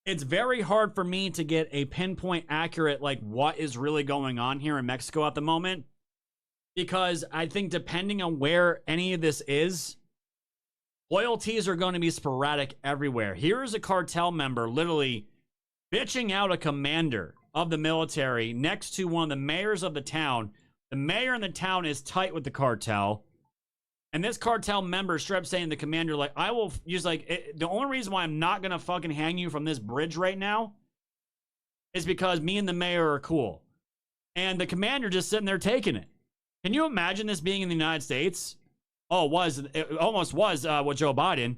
it's very hard for me to get a pinpoint accurate, like, what is really going on here in Mexico at the moment. Because I think depending on where any of this is, loyalties are going to be sporadic everywhere. Here is a cartel member literally bitching out a commander of the military next to one of the mayors of the town. The mayor in the town is tight with the cartel. And this cartel member straight up saying to the commander, like, I will use, like, the only reason why I'm not going to fucking hang you from this bridge right now is because me and the mayor are cool. And the commander just sitting there taking it. Can you imagine this being in the United States? Oh, it almost was with Joe Biden.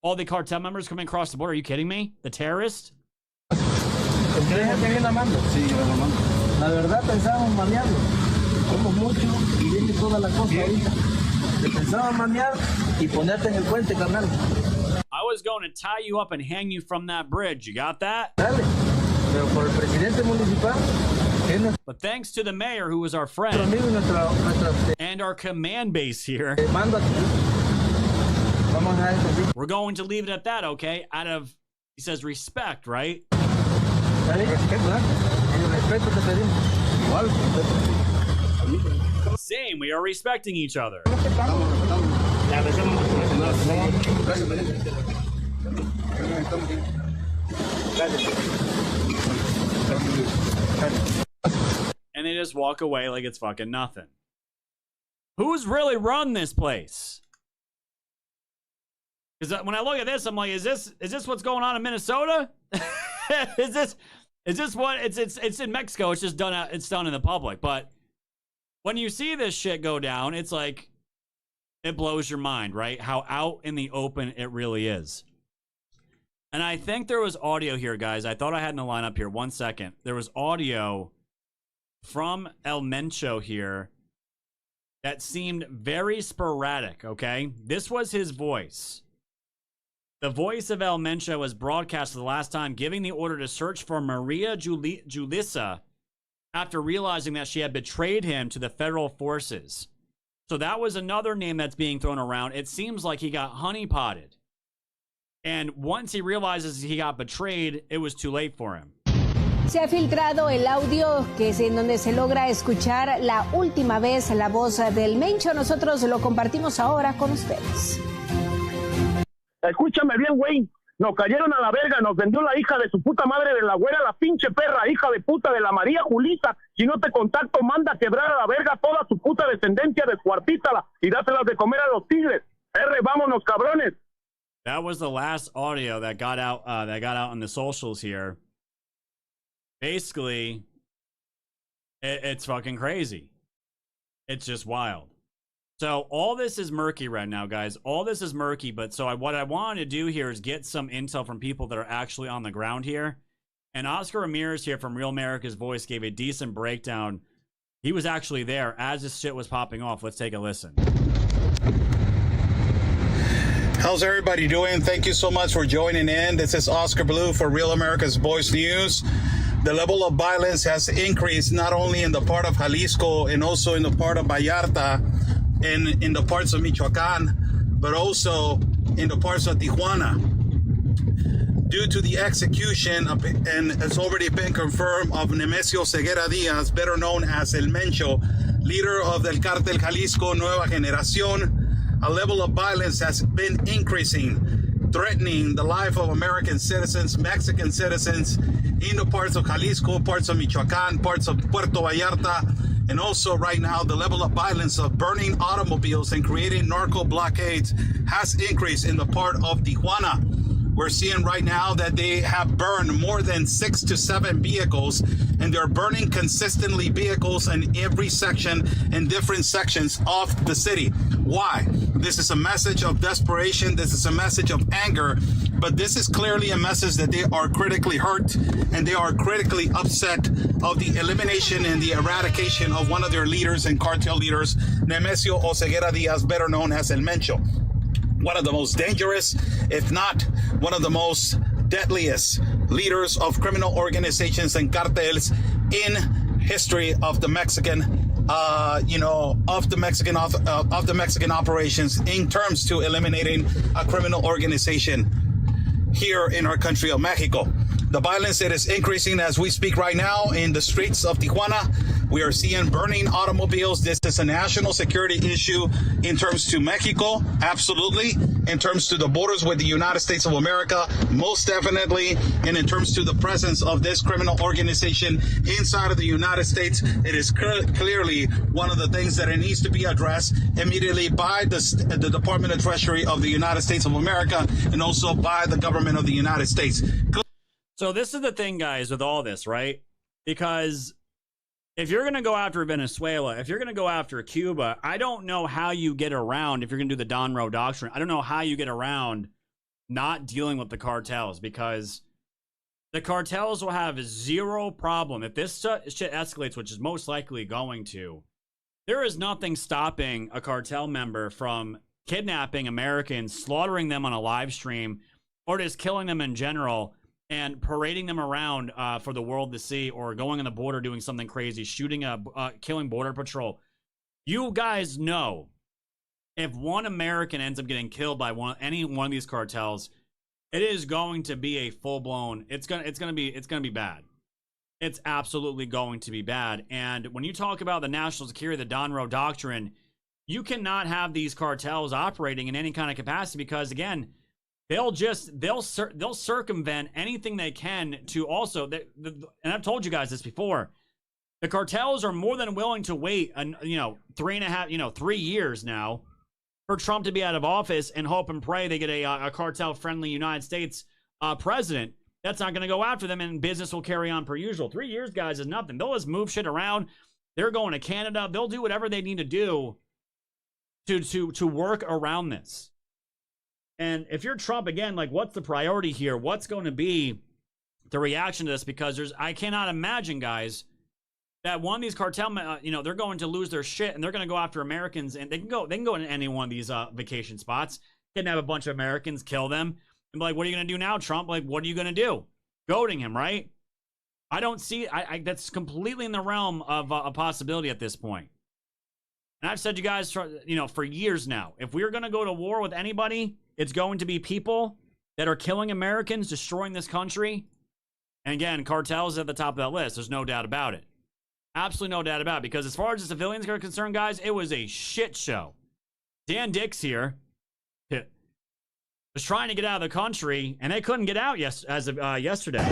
All the cartel members coming across the border. Are you kidding me? The terrorists? ¿Crees que viene amando? Sí, yo vengo amando. La verdad pensábamos manearlo. Somos muchos y viene toda la cosa ahorita. Te pensábamos manear y ponerte en el puente, carnal. I was going to tie you up and hang you from that bridge. You got that? Dale. Pero por el presidente municipal. But thanks to the mayor, who was our friend, and our command base here, we're going to leave it at that, okay? Out of, he says, respect, right? Same, we are respecting each other. And they just walk away like it's fucking nothing. Who's really run this place? Because when I look at this, I'm like, is this what's going on in Minnesota? is this what it's in Mexico? It's just done. It's done in the public. But when you see this shit go down, it's like it blows your mind, right? How out in the open it really is. And I think there was audio here, guys. I thought I had in the lineup here. 1 second. There was audio from El Mencho here that seemed very sporadic, okay? This was his voice. The voice of El Mencho was broadcast for the last time, giving the order to search for Maria Julissa after realizing that she had betrayed him to the federal forces. So that was another name that's being thrown around. It seems like he got honeypotted. And once he realizes he got betrayed, it was too late for him. Se ha filtrado el audio que es en donde se logra escuchar la última vez la voz del Mencho. Nosotros lo compartimos ahora con ustedes. Escúchame bien, güey. Nos cayeron a la verga, nos vendió la hija de su puta madre de la güera, la pinche perra, hija de puta de la María Julisa. Si no te contacto, manda a quebrar a la verga toda su puta descendencia, descuartízala y dáselas de comer a los tigres. Vámonos, cabrones. That was the last audio that got out on the socials here. Basically, it's fucking crazy. It's just wild. So all this is murky right now, guys. All this is murky, but what I wanted to do here is get some intel from people that are actually on the ground here. And Oscar Ramirez here from Real America's Voice gave a decent breakdown. He was actually there as this shit was popping off. Let's take a listen. How's everybody doing? Thank you so much for joining in. This is Oscar Blue for Real America's Voice News. The level of violence has increased not only in the part of Jalisco and also in the part of Vallarta and in the parts of Michoacan, but also in the parts of Tijuana. Due to the execution of, and it's already been confirmed, of Nemesio Ceguera Diaz, better known as El Mencho, leader of the Cartel Jalisco Nueva Generación, a level of violence has been increasing, threatening the life of American citizens, Mexican citizens, in the parts of Jalisco, parts of Michoacan, parts of Puerto Vallarta, and also right now the level of violence of burning automobiles and creating narco blockades has increased in the part of Tijuana. We're seeing right now that they have burned more than 6 to 7 vehicles, and they're burning consistently vehicles in every section, in different sections of the city. Why? This is a message of desperation. This is a message of anger, but this is clearly a message that they are critically hurt and they are critically upset of the elimination and the eradication of one of their leaders and cartel leaders, Nemesio Ceguera Diaz, better known as El Mencho. One of the most dangerous, if not one of the most deadliest leaders of criminal organizations and cartels in history of the Mexican, of the Mexican operations in terms to eliminating a criminal organization here in our country of Mexico. The violence that is increasing as we speak right now in the streets of Tijuana. We are seeing burning automobiles. This is a national security issue in terms to Mexico, absolutely. In terms to the borders with the United States of America, most definitely. And in terms to the presence of this criminal organization inside of the United States, it is clearly one of the things that it needs to be addressed immediately by the Department of Treasury of the United States of America and also by the government of the United States. So this is the thing, guys, with all this, right? Because if you're going to go after Venezuela, if you're going to go after Cuba, I don't know how you get around, if you're going to do the Don Roe Doctrine, I don't know how you get around not dealing with the cartels, because The cartels will have zero problem. If this shit escalates, which is most likely going to, there is nothing stopping a cartel member from kidnapping Americans, slaughtering them on a live stream, or just killing them in general and parading them around for the world to see, or going on the border doing something crazy, shooting killing border patrol. You guys know, if one American ends up getting killed by any one of these cartels, it is going to be a full-blown, it's gonna be bad. It's absolutely going to be bad. And when you talk about the national security, the Donroe Doctrine, you cannot have these cartels operating in any kind of capacity, because again, they'll circumvent anything they can to also, and I've told you guys this before, the cartels are more than willing to wait, 3 years now for Trump to be out of office and hope and pray they get a cartel-friendly United States president that's not going to go after them, and business will carry on per usual. 3 years, guys, is nothing. They'll just move shit around. They're going to Canada. They'll do whatever they need to do to work around this. And if you're Trump, again, like, what's the priority here? What's going to be the reaction to this? Because I cannot imagine, guys, that one of these cartel, they're going to lose their shit and they're going to go after Americans, and they can go in any one of these vacation spots, kidnap a bunch of Americans, kill them, and be like, what are you going to do now, Trump? Like, what are you going to do? Goading him, right? I don't see, that's completely in the realm of a possibility at this point. And I've said to you guys, for years now, if we're going to go to war with anybody, it's going to be people that are killing Americans, destroying this country. And again, cartels at the top of that list. There's no doubt about it. Absolutely no doubt about it. Because as far as the civilians are concerned, guys, it was a shit show. Dan Dix here was trying to get out of the country, and they couldn't get out as of yesterday.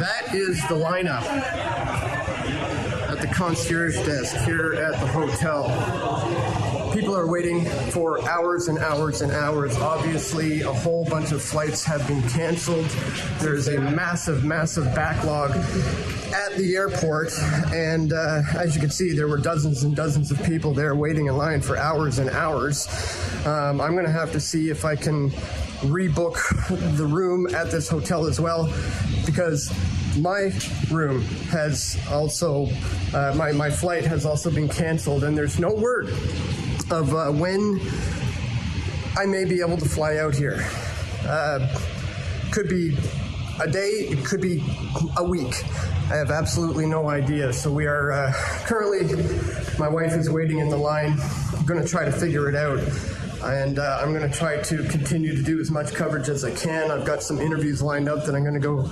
That is the lineup at the concierge desk here at the hotel. People are waiting for hours and hours and hours. Obviously, a whole bunch of flights have been canceled. There's a massive, massive backlog at the airport. And as you can see, there were dozens and dozens of people there waiting in line for hours and hours. I'm going to have to see if I can rebook the room at this hotel as well, because my room has also, my flight has also been canceled, and there's no word of when I may be able to fly out here. Could be a day, it could be a week. I have absolutely no idea. So we are currently, my wife is waiting in the line. I'm going to try to figure it out. And I'm going to try to continue to do as much coverage as I can. I've got some interviews lined up that I'm going to go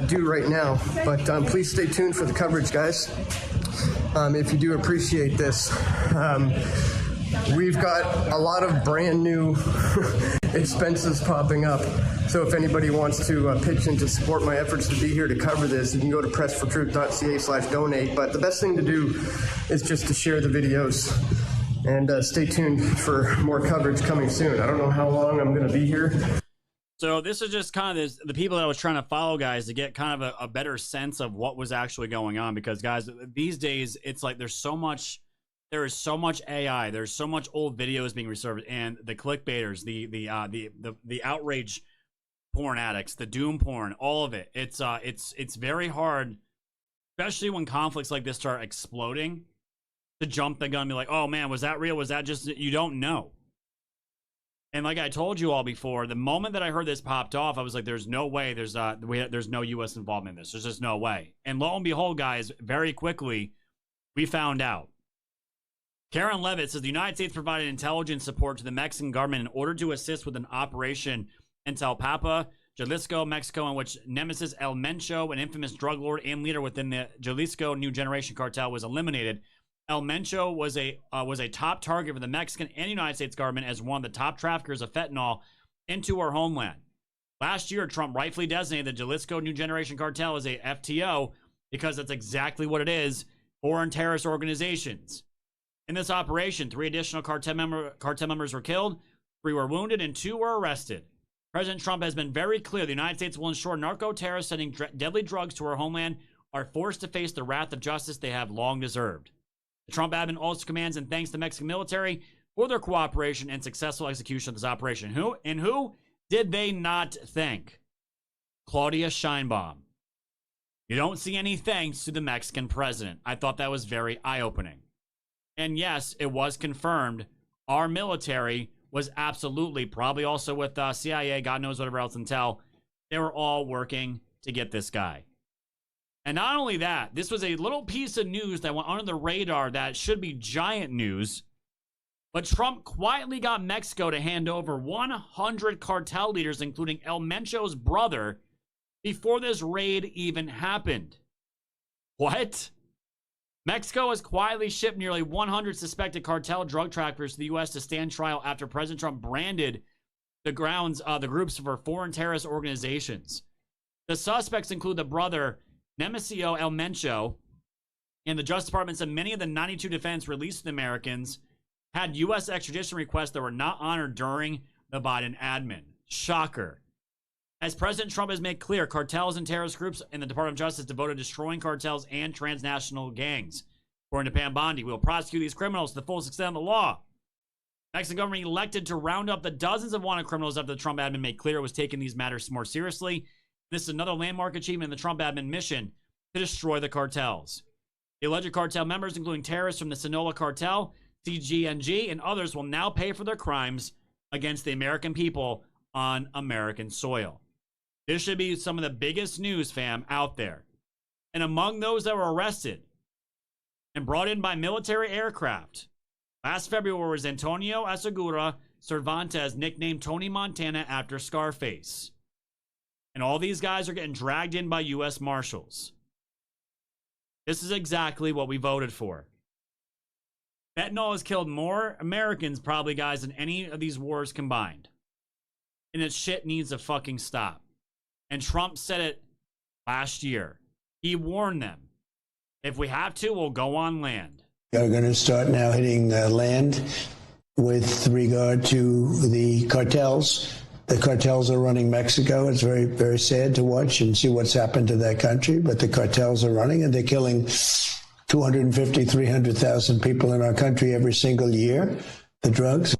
do right now. But please stay tuned for the coverage, guys. If you do appreciate this. We've got a lot of brand new expenses popping up. So if anybody wants to pitch in to support my efforts to be here to cover this, you can go to pressfortruth.ca/donate. But the best thing to do is just to share the videos. And stay tuned for more coverage coming soon. I don't know how long I'm going to be here. So this is just kind of the people that I was trying to follow, guys, to get kind of a better sense of what was actually going on. Because, guys, these days, it's like there is so much AI. There's so much old videos being resurfaced, and the clickbaiters, the outrage porn addicts, the doom porn, all of it. It's very hard, especially when conflicts like this start exploding, to jump the gun and be like, oh man, was that real? Was that just, you don't know. And like I told you all before, the moment that I heard this popped off, I was like, there's no way there's no U.S. involvement in this. There's just no way. And lo and behold, guys, very quickly, we found out. Karen Levitt says the United States provided intelligence support to the Mexican government in order to assist with an operation in Talpapa, Jalisco, Mexico, in which Nemesis El Mencho, an infamous drug lord and leader within the Jalisco New Generation Cartel, was eliminated. El Mencho was a top target for the Mexican and United States government as one of the top traffickers of fentanyl into our homeland. Last year, Trump rightfully designated the Jalisco New Generation Cartel as a FTO because that's exactly what it is, foreign terrorist organizations. In this operation, 3 additional cartel members were killed, 3 were wounded, and 2 were arrested. President Trump has been very clear the United States will ensure narco-terrorists sending deadly drugs to our homeland are forced to face the wrath of justice they have long deserved. The Trump admin also commands and thanks the Mexican military for their cooperation and successful execution of this operation. Who did they not thank? Claudia Sheinbaum. You don't see any thanks to the Mexican president. I thought that was very eye-opening. And yes, it was confirmed. Our military was absolutely, probably also with CIA, God knows whatever else intel, they were all working to get this guy. And not only that, this was a little piece of news that went under the radar that should be giant news. But Trump quietly got Mexico to hand over 100 cartel leaders, including El Mencho's brother, before this raid even happened. What? Mexico has quietly shipped nearly 100 suspected cartel drug traffickers to the U.S. to stand trial after President Trump branded the groups for foreign terrorist organizations. The suspects include the brother, Nemesio El Mencho, and the Justice Department said many of the 92 defendants released to the Americans had U.S. extradition requests that were not honored during the Biden admin. Shocker. As President Trump has made clear, cartels and terrorist groups in the Department of Justice devoted to destroying cartels and transnational gangs. According to Pam Bondi, we will prosecute these criminals to the fullest extent of the law. The Mexican government elected to round up the dozens of wanted criminals after the Trump admin made clear it was taking these matters more seriously. This is another landmark achievement in the Trump admin mission to destroy the cartels. The alleged cartel members, including terrorists from the Sinaloa cartel, CGNG, and others, will now pay for their crimes against the American people on American soil. This should be some of the biggest news, fam, out there. And among those that were arrested and brought in by military aircraft, last February was Antonio Asegura Cervantes, nicknamed Tony Montana after Scarface. And all these guys are getting dragged in by U.S. Marshals. This is exactly what we voted for. Fentanyl has killed more Americans, probably, guys, than any of these wars combined. And this shit needs to fucking stop. And Trump said it last year. He warned them. If we have to, we'll go on land. We're going to start now hitting land with regard to the cartels. The cartels are running Mexico. It's very, very sad to watch and see what's happened to that country. But the cartels are running, and they're killing 250, 300,000 people in our country every single year. The drugs.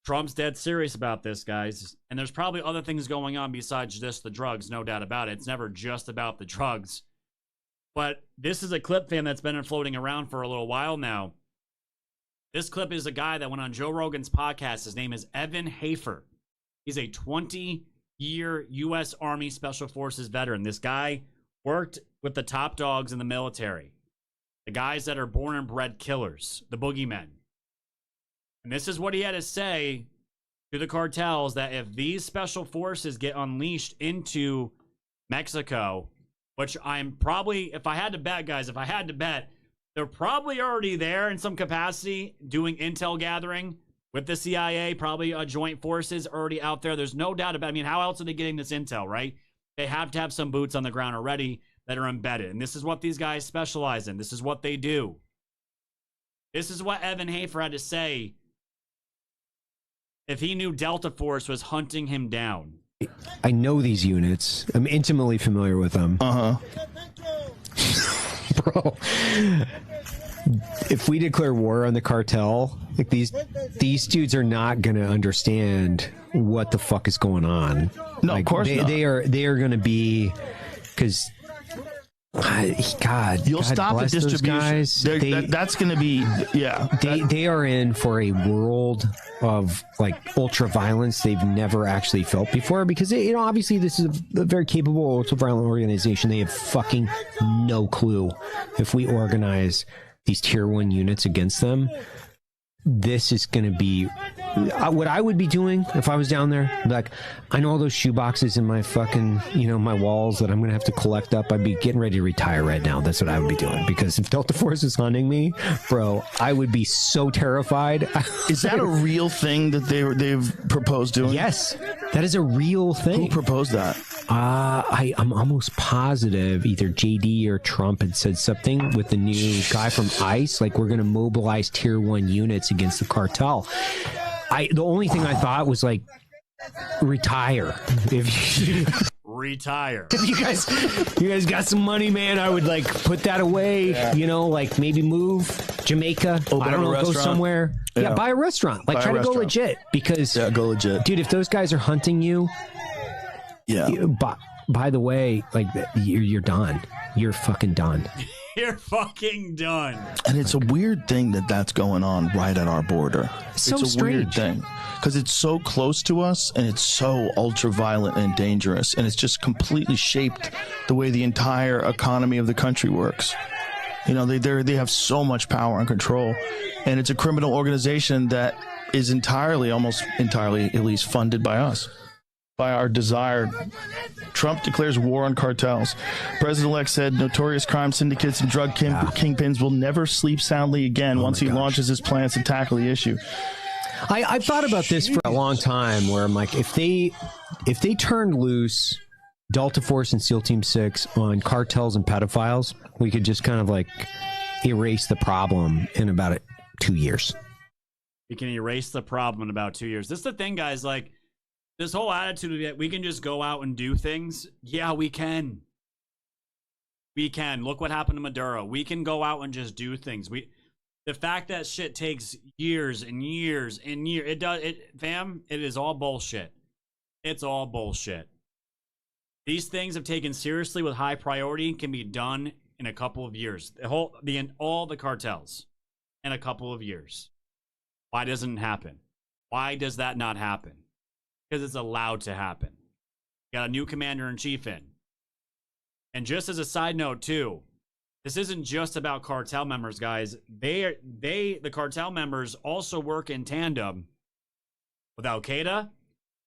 Trump's dead serious about this, guys. And there's probably other things going on besides just the drugs, no doubt about it. It's never just about the drugs. But this is a clip, fam, that's been floating around for a little while now. This clip is a guy that went on Joe Rogan's podcast. His name is Evan Hafer. He's a 20-year U.S. Army Special Forces veteran. This guy worked with the top dogs in the military. The guys that are born and bred killers, the boogeymen. And this is what he had to say to the cartels, that if these special forces get unleashed into Mexico, which I'm probably, if I had to bet, guys, they're probably already there in some capacity doing intel gathering with the CIA, probably joint forces already out there. There's no doubt about it. I mean, how else are they getting this intel, right? They have to have some boots on the ground already that are embedded. And this is what these guys specialize in. This is what they do. This is what Evan Hafer had to say if he knew Delta Force was hunting him down. I know these units. I'm intimately familiar with them. Bro, if we declare war on the cartel, like these dudes are not going to understand what the fuck is going on. No, like, of course not. They are going to be, because God, you'll God stop the bless those distribution. Guys. That's going to be, yeah. They are in for a world of like ultra violence they've never actually felt before, because they, obviously this is a very capable ultra violent organization. They have fucking no clue. If we organize these tier 1 units against them, this is going to be what I would be doing if I was down there. Like, I know all those shoe boxes in my fucking, my walls that I'm going to have to collect up. I'd be getting ready to retire right now. That's what I would be doing, because if Delta Force is hunting me, bro, I would be so terrified. Is that a real thing that they've proposed doing? Yes, that is a real thing. Who proposed that? I'm almost positive either JD or Trump had said something with the new guy from ICE, like, we're going to mobilize tier 1 units against the cartel. The only thing I thought was like, retire. Retire. If you guys got some money, man, I would like put that away. You know, like maybe move Jamaica. Open I don't up a know, go restaurant. somewhere. Yeah, buy a restaurant. Like try to go legit because go legit, dude. If those guys are hunting you, by the way, like you're done. You're fucking done. You're fucking done. And it's a weird thing that's going on right at our border. It's so a strange. Weird thing because it's so close to us and it's so ultra violent and dangerous, and it's just completely shaped the way the entire economy of the country works. You know, they have so much power and control, and it's a criminal organization that is almost entirely, at least, funded by us. By our desire. Trump declares war on cartels. President-elect said notorious crime syndicates and drug kingpins will never sleep soundly again once he launches his plans to tackle the issue. I've thought about this for a long time where I'm like, if they turned loose Delta Force and SEAL Team 6 on cartels and pedophiles, we could just kind of like erase the problem in about 2 years. We can erase the problem in about 2 years. This is the thing, guys, like, this whole attitude that we can just go out and do things. Yeah, we can. We can. Look what happened to Maduro. We can go out and just do things. The fact that shit takes years and years and years, fam, it is all bullshit. It's all bullshit. These things, if taken seriously with high priority, can be done in a couple of years. All the cartels in a couple of years. Why doesn't it happen? Why does that not happen? Because it's allowed to happen. Got a new commander-in-chief in. And just as a side note, too, this isn't just about cartel members, guys. The cartel members also work in tandem with Al-Qaeda,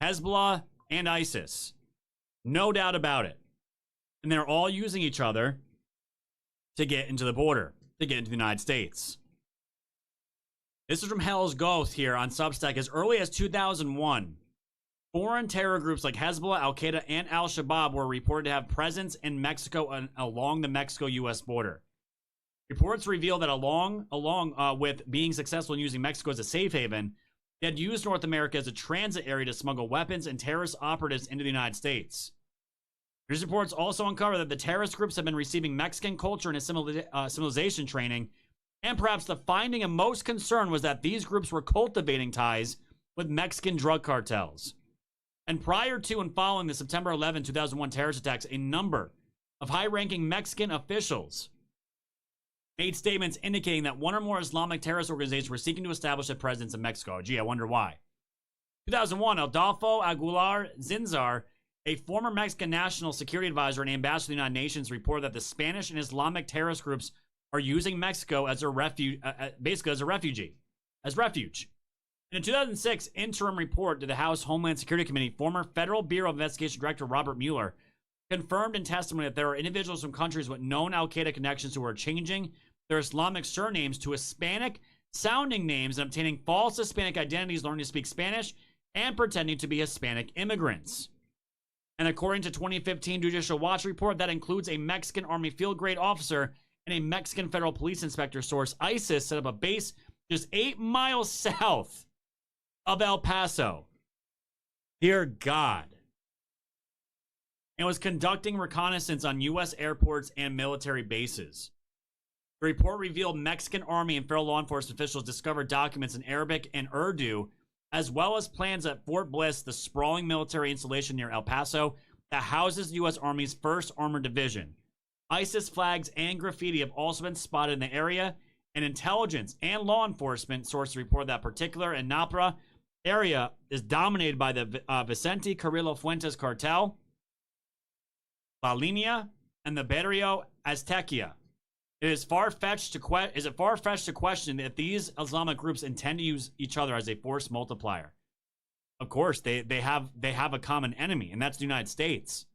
Hezbollah, and ISIS. No doubt about it. And they're all using each other to get into the border, to get into the United States. This is from Hell's Ghost here on Substack. As early as 2001, foreign terror groups like Hezbollah, Al-Qaeda, and Al-Shabaab were reported to have presence in Mexico and along the Mexico-U.S. border. Reports reveal that along with being successful in using Mexico as a safe haven, they had used North America as a transit area to smuggle weapons and terrorist operatives into the United States. These reports also uncover that the terrorist groups have been receiving Mexican culture and assimilation training, and perhaps the finding of most concern was that these groups were cultivating ties with Mexican drug cartels. And prior to and following the September 11, 2001 terrorist attacks, a number of high-ranking Mexican officials made statements indicating that one or more Islamic terrorist organizations were seeking to establish a presence in Mexico. Gee, I wonder why. 2001, Adolfo Aguilar Zinzar, a former Mexican national security advisor and ambassador to the United Nations, reported that the Spanish and Islamic terrorist groups are using Mexico as a refuge. In a 2006 interim report to the House Homeland Security Committee, former Federal Bureau of Investigation Director Robert Mueller confirmed in testimony that there are individuals from countries with known Al-Qaeda connections who are changing their Islamic surnames to Hispanic-sounding names and obtaining false Hispanic identities, learning to speak Spanish, and pretending to be Hispanic immigrants. And according to 2015 Judicial Watch report, that includes a Mexican Army field grade officer and a Mexican federal police inspector. Source: ISIS set up a base just 8 miles south of El Paso. Dear God. And was conducting reconnaissance on U.S. airports and military bases. The report revealed Mexican Army and federal law enforcement officials discovered documents in Arabic and Urdu, as well as plans at Fort Bliss, the sprawling military installation near El Paso that houses the U.S. Army's 1st Armored Division. ISIS flags and graffiti have also been spotted in the area, and intelligence and law enforcement sources report that particular in Napra area is dominated by the Vicente Carrillo Fuentes cartel, La Linea, and the Barrio Aztequia. Is it far-fetched to question if these Islamic groups intend to use each other as a force multiplier? Of course, they have a common enemy, and that's the United States.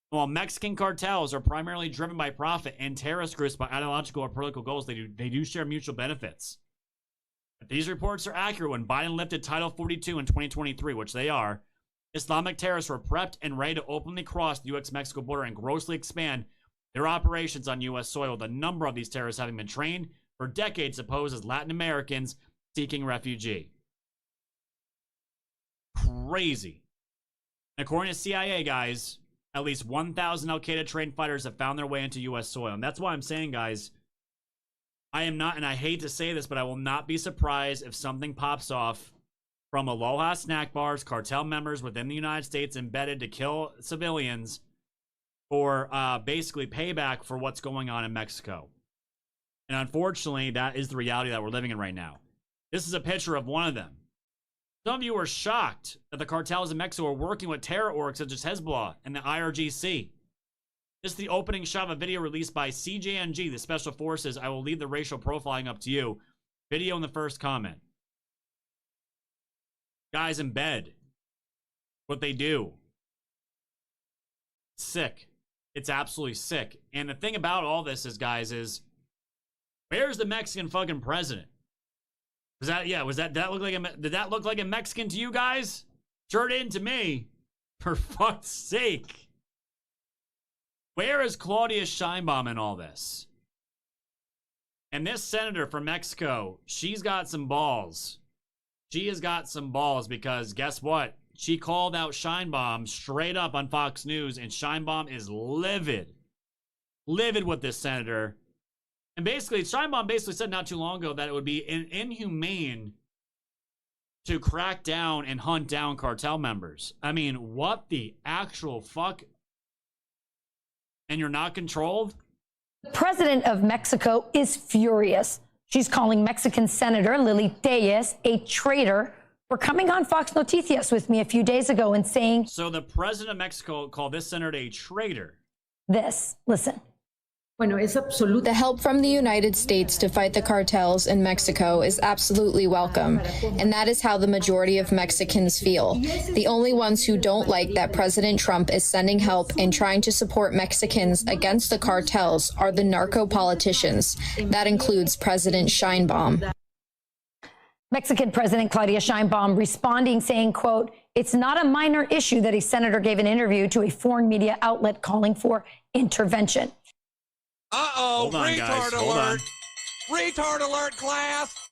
While Mexican cartels are primarily driven by profit and terrorist groups by ideological or political goals, they do share mutual benefits. If these reports are accurate, when Biden lifted Title 42 in 2023, which they are, Islamic terrorists were prepped and ready to openly cross the U.S.-Mexico border and grossly expand their operations on U.S. soil. The number of these terrorists having been trained for decades to pose as Latin Americans seeking refugee. crazy. And according to CIA, guys, at least 1,000 Al-Qaeda trained fighters have found their way into U.S. soil. And that's why I'm saying, guys, I am not, and I hate to say this, but I will not be surprised if something pops off from Aloha snack bars, cartel members within the United States embedded to kill civilians for basically payback for what's going on in Mexico. And unfortunately, that is the reality that we're living in right now. This is a picture of one of them. Some of you were shocked that the cartels in Mexico are working with terror orgs such as Hezbollah and the IRGC. This is the opening shot of a video released by CJNG, the Special Forces. I will leave the racial profiling up to you. Video in the first comment. Guys in bed. What they do. Sick. It's absolutely sick. And the thing about all this is, guys, is where's the Mexican fucking president? Was that, yeah, was that look like did that look like a Mexican to you guys? Sure didn't to me. For fuck's sake. Where is Claudia Sheinbaum in all this? And this senator from Mexico, she's got some balls. She has got some balls because guess what? She called out Sheinbaum straight up on Fox News, and Sheinbaum is livid. Livid with this senator. And basically, Sheinbaum basically said not too long ago that it would be inhumane to crack down and hunt down cartel members. I mean, what the actual fuck? And you're not controlled? The president of Mexico is furious. She's calling Mexican Senator Lili Tellez a traitor for coming on Fox Noticias with me a few days ago and saying... So the president of Mexico called this senator a traitor. This. Listen. The help from the United States to fight the cartels in Mexico is absolutely welcome, and that is how the majority of Mexicans feel. The only ones who don't like that President Trump is sending help and trying to support Mexicans against the cartels are the narco politicians. That includes President Sheinbaum. Mexican President Claudia Sheinbaum responding, saying, quote, "It's not a minor issue that a senator gave an interview to a foreign media outlet calling for intervention." Uh-oh, Hold on, retard guys. Hold alert. Retard alert, class.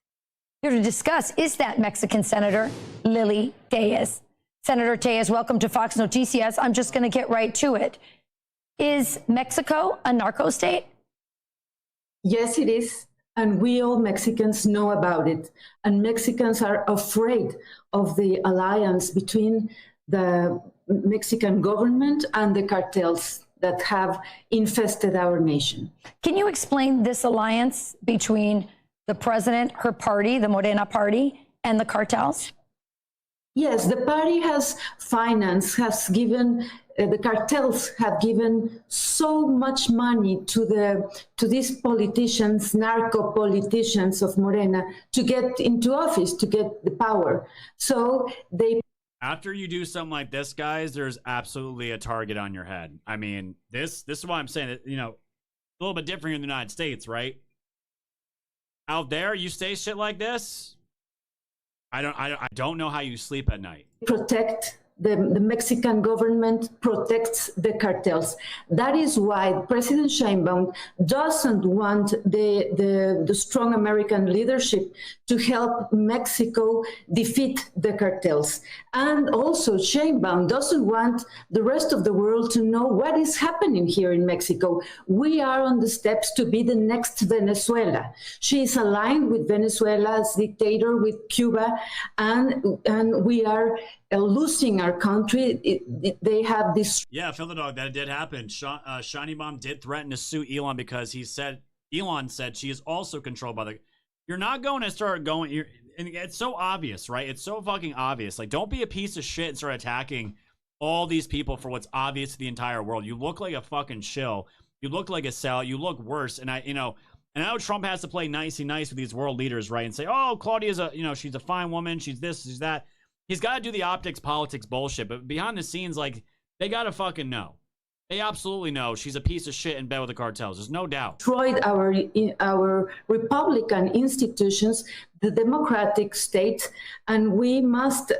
Here to discuss is that Mexican Senator Lili Tellez. Senator Tellez, welcome to Fox Noticias. I'm just going to get right to it. Is Mexico a narco state? Yes, it is. And we all Mexicans know about it. And Mexicans are afraid of the alliance between the Mexican government and the cartels that have infested our nation. Can you explain this alliance between the president, her party, the Morena party, and the cartels? Yes, the party has financed, has given, the cartels have given so much money to these politicians, narco politicians of Morena, to get into office, to get the power. So they... After you do something like this, guys, there's absolutely a target on your head. I mean, this is why I'm saying that, you know, a little bit different in the United States, right? Out there, you say shit like this, I don't know how you sleep at night. Protect the Mexican government protects the cartels. That is why President Sheinbaum doesn't want the strong American leadership to help Mexico defeat the cartels. And also Sheinbaum doesn't want the rest of the world to know what is happening here in Mexico. We are on the steps to be the next Venezuela. She is aligned with Venezuela's dictator, with Cuba, and we are losing our country. They have this... Yeah, Phil the Dog, that did happen. Sheinbaum did threaten to sue Elon because Elon said she is also controlled by the... You're not going to start going... and it's so obvious, right? It's so fucking obvious. Like, don't be a piece of shit and start attacking all these people for what's obvious to the entire world. You look like a fucking shill. You look like a sellout. You look worse. And I know Trump has to play nicey nice with these world leaders, right? And say, oh, Claudia's she's a fine woman. She's this, she's that. He's got to do the optics, politics bullshit. But behind the scenes, like, they got to fucking know. They absolutely know she's a piece of shit in bed with the cartels. There's no doubt. Destroyed our Republican institutions, the democratic state, and we must...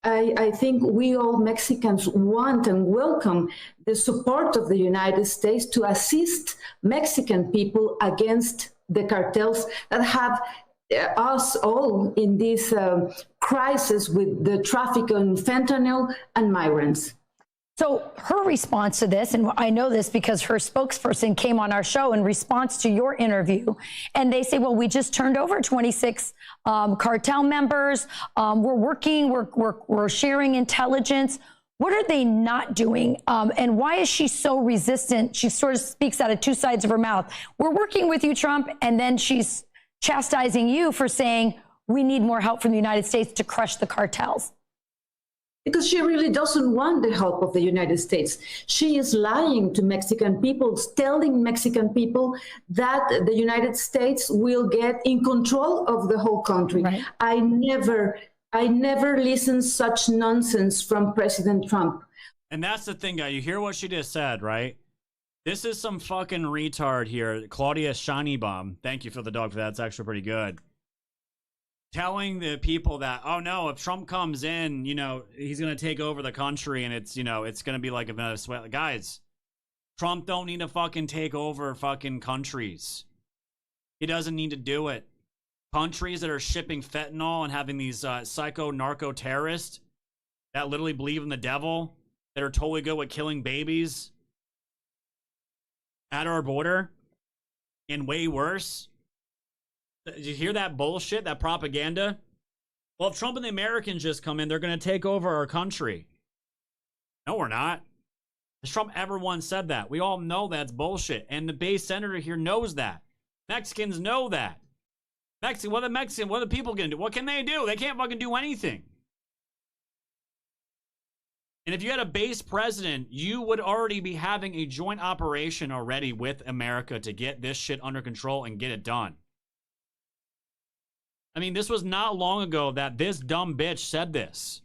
I think we all Mexicans want and welcome the support of the United States to assist Mexican people against the cartels that have us all in this crisis with the traffic in fentanyl and migrants. So her response to this, and I know this because her spokesperson came on our show in response to your interview, and they say, well, we just turned over 26 cartel members. We're working, we're sharing intelligence. What are they not doing? And why is she so resistant? She sort of speaks out of two sides of her mouth. We're working with you, Trump, and then she's chastising you for saying we need more help from the United States to crush the cartels. Because she really doesn't want the help of the United States. She is lying to Mexican people, telling Mexican people that the United States will get in control of the whole country. Right. I never listened such nonsense from President Trump. And that's the thing, guy. You hear what she just said, right? This is some fucking retard here, Claudia Sheinbaum. Thank you for the dog for that. It's actually pretty good. Telling the people that, oh no, if Trump comes in, you know, he's going to take over the country and it's, you know, it's going to be like a Venezuela. Guys, Trump don't need to fucking take over fucking countries. He doesn't need to do it. Countries that are shipping fentanyl and having these psycho narco terrorists that literally believe in the devil, that are totally good with killing babies at our border, and way worse. Did you hear that bullshit, that propaganda? Well, if Trump and the Americans just come in, they're going to take over our country. No, we're not. Has Trump ever once said that? We all know that's bullshit. And the base senator here knows that. Mexicans know that. What are the people going to do? What can they do? They can't fucking do anything. And if you had a base president, you would already be having a joint operation already with America to get this shit under control and get it done. I mean, this was not long ago that this dumb bitch said this.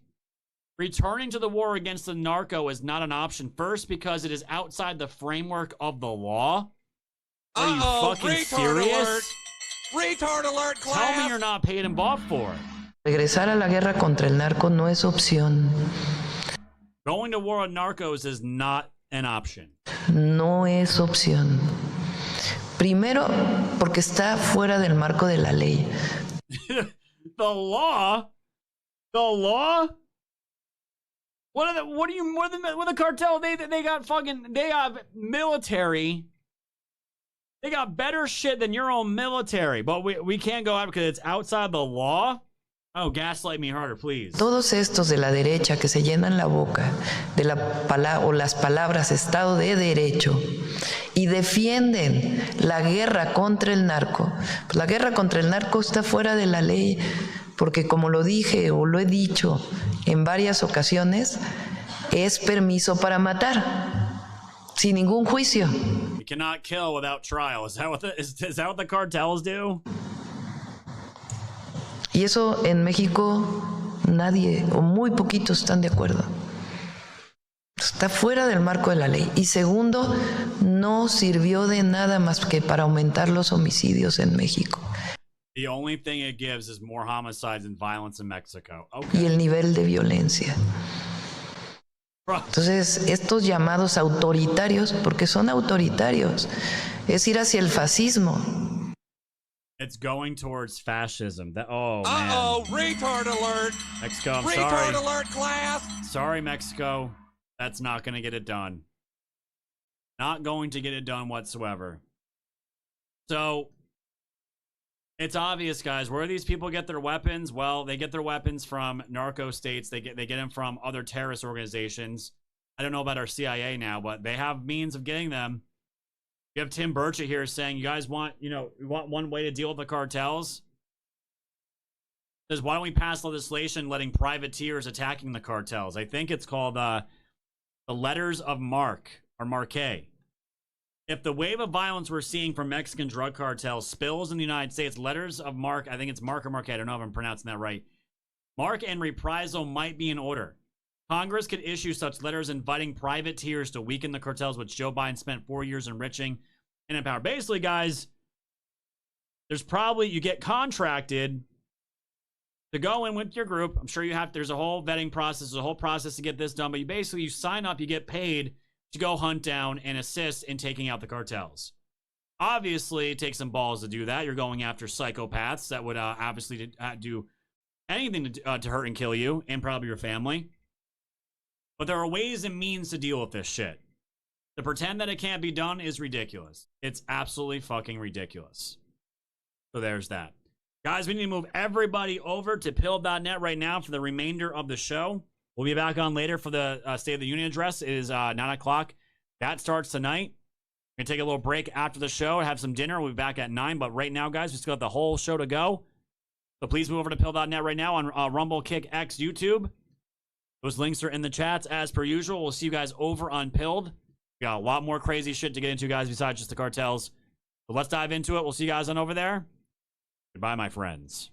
Returning to the war against the narco is not an option. First, because it is outside the framework of the law. Are you fucking serious? Retard alert, class! Tell me you're not paid and bought for it. Regresar a la guerra contra el narco no es opción. Going to war on narcos is not an option. No es opción. Primero, porque está fuera del marco de la ley. The law? The law? What the cartel? They got military. They got better shit than your own military, but we can't go out because it's outside the law? Oh, gaslight me harder, please. Todos estos de la derecha que se llenan la boca de las palabras Estado de Derecho y defienden la guerra contra el narco. Pues la guerra contra el narco está fuera de la ley, porque como lo dije o lo he dicho en varias ocasiones, es permiso para matar, sin ningún juicio. You cannot kill without trial. Is that what the cartels do? Y eso en México nadie o muy poquitos están de acuerdo. Está fuera del marco de la ley. Y segundo, no sirvió de nada más que para aumentar los homicidios en México. The only thing it gives is more homicides and violence in Mexico. Okay. Y el nivel de violencia. Entonces, estos llamados autoritarios, porque son autoritarios, es ir hacia el fascismo. It's going towards fascism. Man. Retard alert! Mexico, I'm retard sorry. Alert, class! Sorry, Mexico. That's not going to get it done. Not going to get it done whatsoever. So, it's obvious, guys. Where do these people get their weapons? Well, they get their weapons from narco states. They get them from other terrorist organizations. I don't know about our CIA now, but they have means of getting them. You have Tim Burchett here saying, you guys want one way to deal with the cartels? Says, why don't we pass legislation letting privateers attacking the cartels? I think it's called the Letters of Marque, or Marque. If the wave of violence we're seeing from Mexican drug cartels spills in the United States, Letters of Marque, I think it's Marque or Marque, I don't know if I'm pronouncing that right. Marque and reprisal might be in order. Congress could issue such letters inviting privateers to weaken the cartels, which Joe Biden spent 4 years enriching and empower. Basically, guys, you get contracted to go in with your group. I'm sure there's a whole vetting process, there's a whole process to get this done, but you sign up, you get paid to go hunt down and assist in taking out the cartels. Obviously, it takes some balls to do that. You're going after psychopaths that would obviously do anything to hurt and kill you and probably your family. But there are ways and means to deal with this shit. To pretend that it can't be done is ridiculous. It's absolutely fucking ridiculous. So there's that. Guys, we need to move everybody over to pill.net right now for the remainder of the show. We'll be back on later for the State of the Union address. It is 9 o'clock. That starts tonight. We're going to take a little break after the show and have some dinner. We'll be back at 9. But right now, guys, we still got the whole show to go. So please move over to pill.net right now on Rumble, Kick, X, YouTube. Those links are in the chats as per usual. We'll see you guys over on Pilled. We got a lot more crazy shit to get into, guys, besides just the cartels. But let's dive into it. We'll see you guys on over there. Goodbye, my friends.